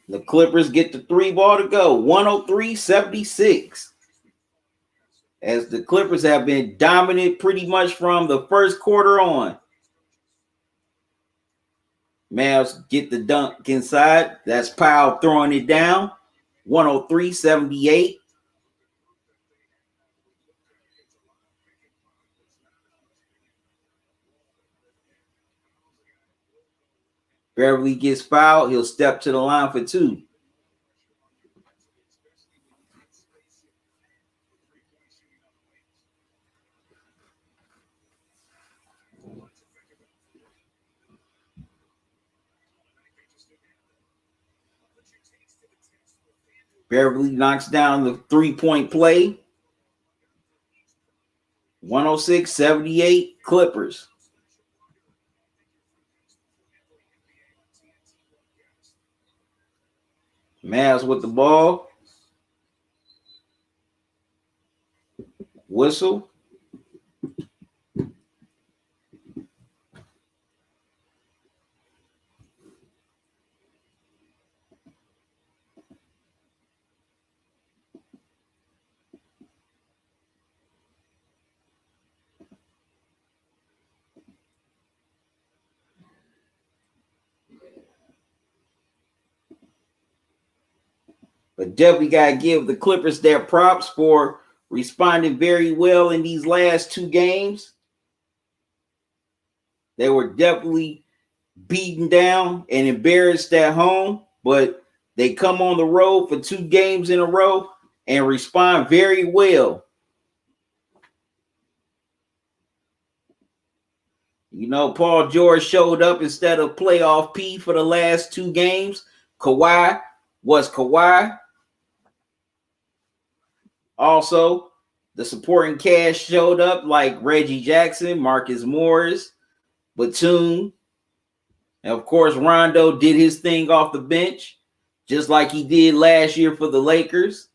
The Clippers get the 3 ball to go. 103-76. As the Clippers have been dominant pretty much from the first quarter on. Mavs get the dunk inside. That's Powell throwing it down. 103-78. Beverly gets fouled. He'll step to the line for 2. Beverly knocks down the 3-point play. 106-78 Clippers. Mavs with the ball. Whistle. But definitely got to give the Clippers their props for responding very well in these last two games. They were definitely beaten down and embarrassed at home, but they come on the road for two games in a row and respond very well. You know, Paul George showed up instead of playoff P for the last two games. Kawhi was Kawhi. Also, the supporting cast showed up like Reggie Jackson, Marcus Morris, Batum, and of course, Rondo did his thing off the bench, just like he did last year for the Lakers.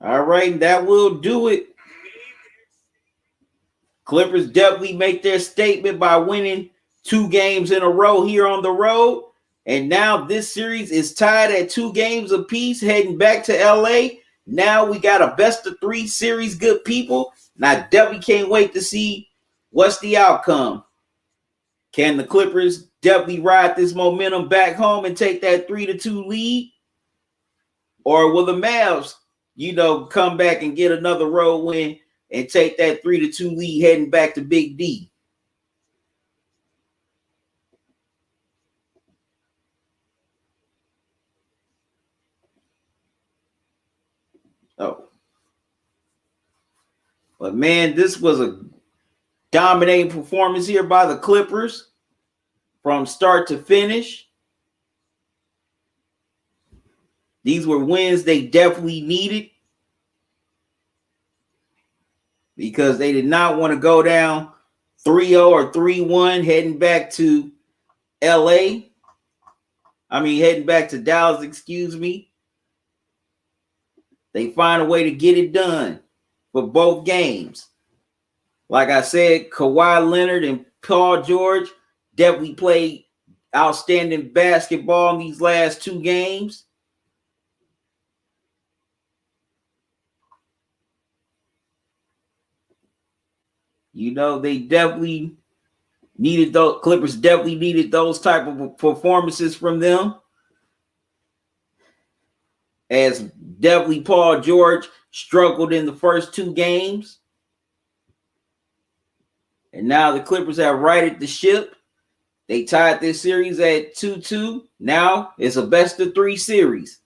All right, that will do it. Clippers definitely make their statement by winning two games in a row here on the road. And now this series is tied at 2 games apiece, heading back to LA. Now we got a best of 3 series, good people. And I definitely can't wait to see what's the outcome. Can the Clippers definitely ride this momentum back home and take that 3-2 lead? Or will the Mavs, come back and get another road win and take that 3-2 lead heading back to Big D? Oh. But man, this was a dominating performance here by the Clippers from start to finish. These were wins they definitely needed because they did not want to go down 3-0 or 3-1 heading back to LA. Heading back to Dallas, excuse me. They find a way to get it done for both games. Like I said, Kawhi Leonard and Paul George definitely played outstanding basketball in these last 2 games. They definitely needed those. Clippers definitely needed those type of performances from them. As definitely Paul George struggled in the first 2 games. And now the Clippers have righted the ship. They tied this series at 2-2. Now it's a best of 3 series.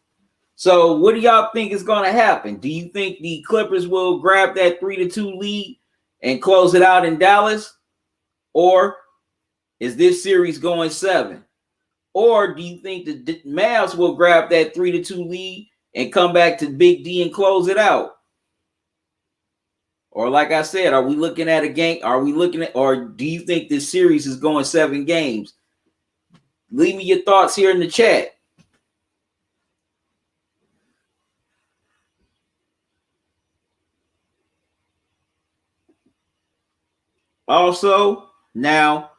So what do y'all think is going to happen? Do you think the Clippers will grab that 3-2 lead and close it out in Dallas? Or is this series going 7? Or do you think the Mavs will grab that 3-2 lead and come back to Big D and close it out? Or like I said, are we looking at a game? Or do you think this series is going 7 games? Leave me your thoughts here in the chat. Also, now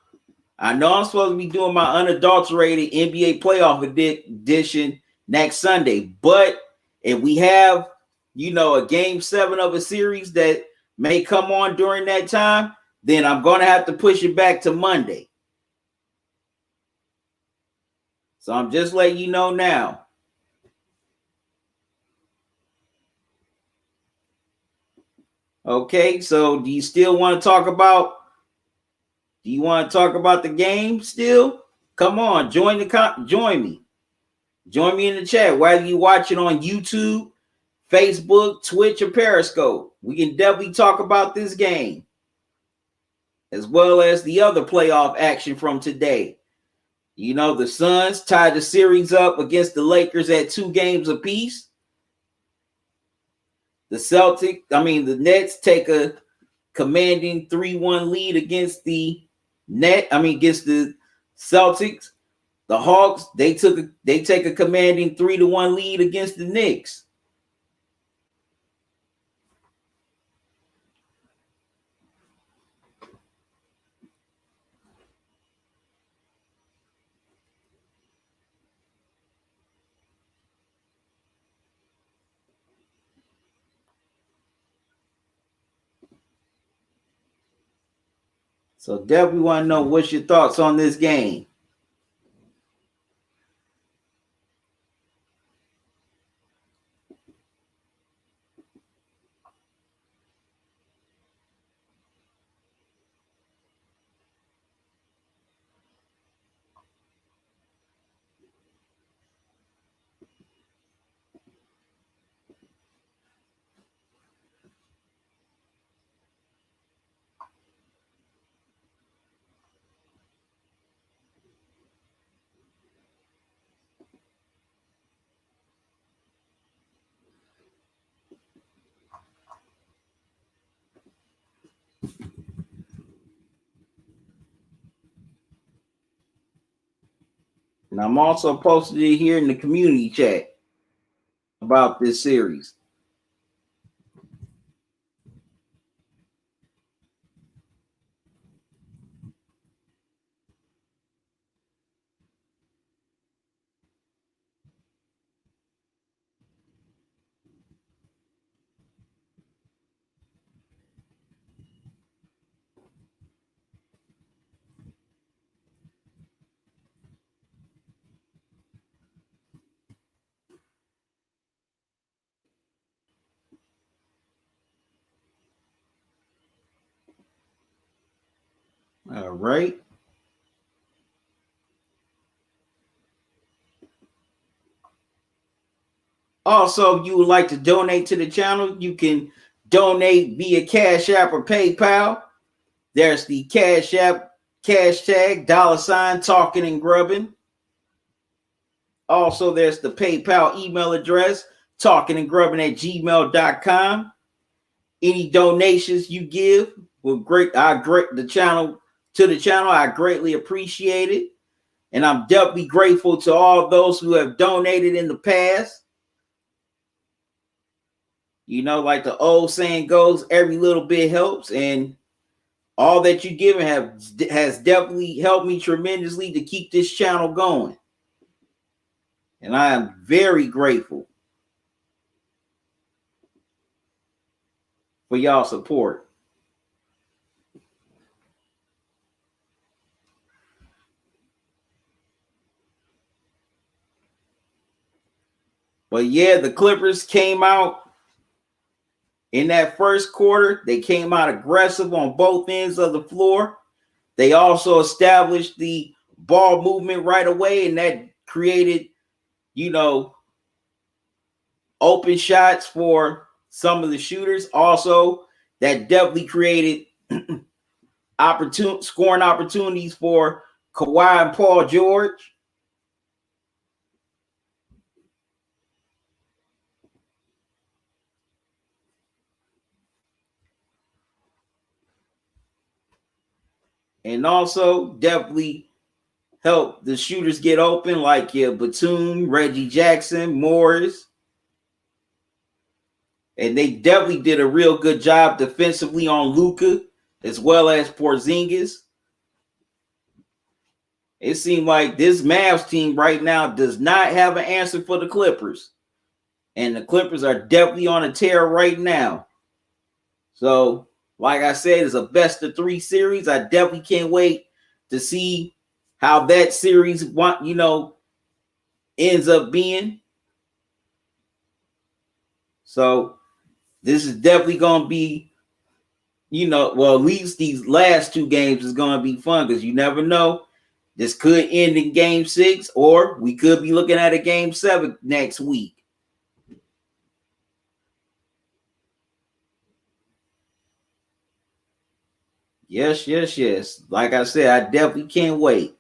I know I'm supposed to be doing my unadulterated NBA playoff edition next Sunday, but if we have, a game 7 of a series that may come on during that time, then I'm going to have to push it back to Monday. So I'm just letting you know now. Okay, so do you still want to talk about? Do you want to talk about the game still? Come on, join me. Join me in the chat. Whether you watch it on YouTube, Facebook, Twitch, or Periscope, we can definitely talk about this game as well as the other playoff action from today. The Suns tied the series up against the Lakers at 2 games apiece. The Nets take a commanding 3-1 lead against the against the Celtics. The Hawks, they take a commanding 3-1 lead against the Knicks. So definitely want to know what's your thoughts on this game. And I'm also posted it here in the community chat about this series. All right. Also, if you would like to donate to the channel, you can donate via Cash App or PayPal. There's the Cash App hashtag $ Talkin and Grubbin. Also, there's the PayPal email address, talkinandgrubbin@gmail.com. Any donations you give will the channel. I greatly appreciate it. And I'm doubly grateful to all those who have donated in the past. You know, like the old saying goes, every little bit helps. And all that you given has definitely helped me tremendously to keep this channel going. And I am very grateful for y'all support. But yeah, the Clippers came out in that first quarter. They came out aggressive on both ends of the floor. They also established the ball movement right away, and that created, open shots for some of the shooters. Also, that definitely created scoring opportunities for Kawhi and Paul George. And also definitely help the shooters get open, like Batum, Reggie Jackson, Morris. And they definitely did a real good job defensively on Luka as well as Porzingis. It seemed like this Mavs team right now does not have an answer for the Clippers. And the Clippers are definitely on a tear right now. So, like I said, it's a best of 3 series. I definitely can't wait to see how that series, ends up being. So, this is definitely going to be, at least these last 2 games is going to be fun because you never know. This could end in game 6, or we could be looking at a game 7 next week. Yes. Like I said, I definitely can't wait.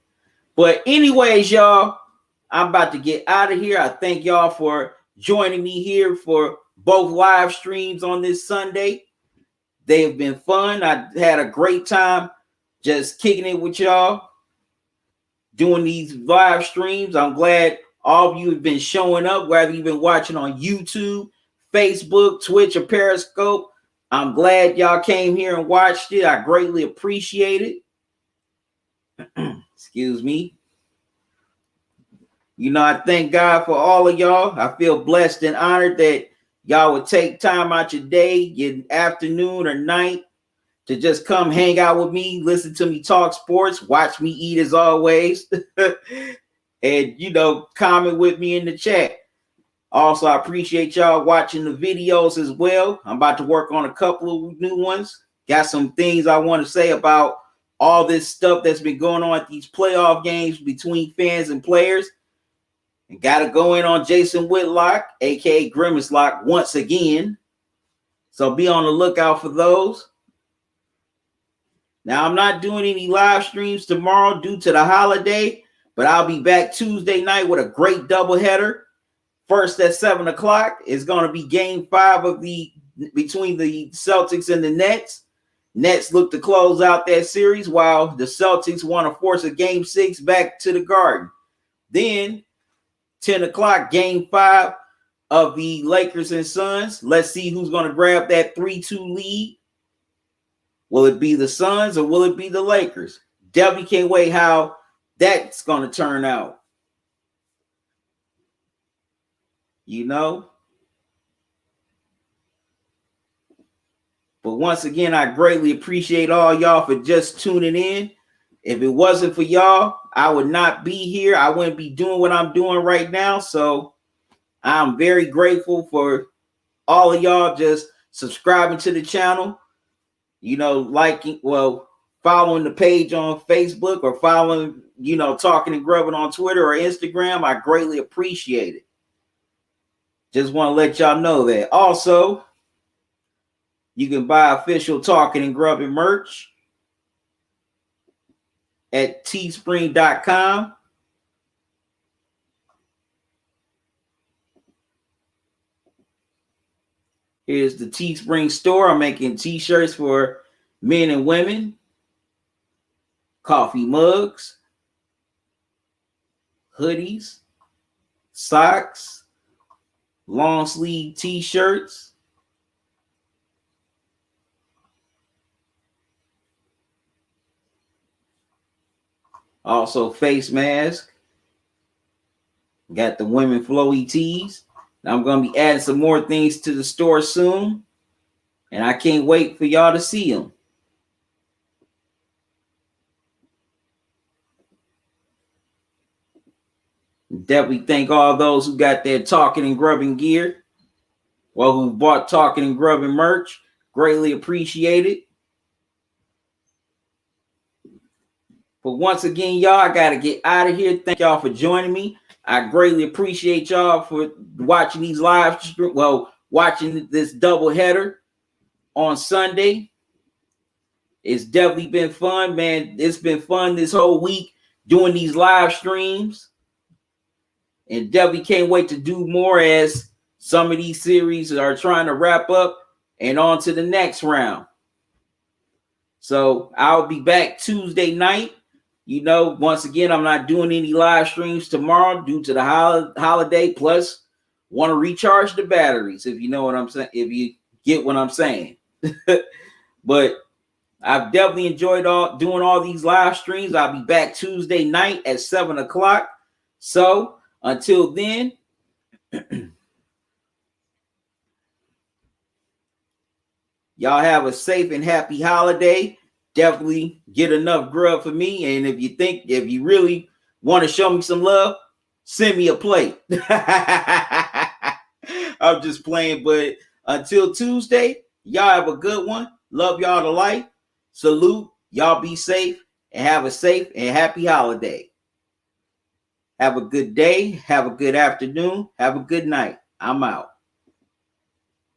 But anyways, y'all, I'm about to get out of here. I thank y'all for joining me here for both live streams on this Sunday. They have been fun. I had a great time just kicking it with y'all, doing these live streams. I'm glad all of you have been showing up, whether you've been watching on YouTube, Facebook, Twitch, or Periscope. I'm glad y'all came here and watched it. I greatly appreciate it. Excuse me. I thank God for all of y'all. I feel blessed and honored that y'all would take time out your day, your afternoon or night to just come hang out with me, listen to me talk sports, watch me eat as always, and, you know, comment with me in the chat. Also, I appreciate y'all watching the videos as well. I'm about to work on a couple of new ones. Got some things I want to say about all this stuff that's been going on at these playoff games between fans and players. And got to go in on Jason Whitlock, a.k.a. Grimace Lock, once again. So be on the lookout for those. Now, I'm not doing any live streams tomorrow due to the holiday, but I'll be back Tuesday night with a great doubleheader. First at 7 o'clock is going to be game 5 of between the Celtics and the Nets. Nets look to close out that series while the Celtics want to force a game 6 back to the Garden. Then 10 o'clock, game 5 of the Lakers and Suns. Let's see who's going to grab that 3-2 lead. Will it be the Suns or will it be the Lakers? Definitely can't wait how that's going to turn out. You know? But once again, I greatly appreciate all y'all for just tuning in. If it wasn't for y'all, I would not be here. I wouldn't be doing what I'm doing right now. So I'm very grateful for all of y'all just subscribing to the channel. You know, liking, well, following the page on Facebook or following, you know, Talking and Grubbin on Twitter or Instagram. I greatly appreciate it. Just want to let y'all know that. Also, you can buy official Talkin' and Grubbin merch at teespring.com. Here's the Teespring store. I'm making t-shirts for men and women, coffee mugs, hoodies, socks, long sleeve t-shirts, also face mask. Got the women flowy tees. I'm going to be adding some more things to the store soon, and I can't wait for y'all to see them. Definitely thank all those who got their Talking and Grubbin gear. Well, who bought Talking and Grubbin merch. Greatly appreciate it. But once again, y'all, I got to get out of here. Thank y'all for joining me. I greatly appreciate y'all for watching these live streams. Well, watching this doubleheader on Sunday. It's definitely been fun, man. It's been fun this whole week doing these live streams. And definitely can't wait to do more as some of these series are trying to wrap up and on to the next round. So I'll be back Tuesday night. You know, once again, I'm not doing any live streams tomorrow due to the holiday. Plus, want to recharge the batteries, if you know what I'm saying, if you get what I'm saying. But I've definitely enjoyed doing all these live streams. I'll be back Tuesday night at 7 o'clock. So until then, y'all have a safe and happy holiday. Definitely get enough grub for me. And if you really want to show me some love, send me a plate. I'm just playing. But until Tuesday, y'all have a good one. Love y'all to life. Salute. Y'all be safe and have a safe and happy holiday. Have a good day. Have a good afternoon. Have a good night. I'm out.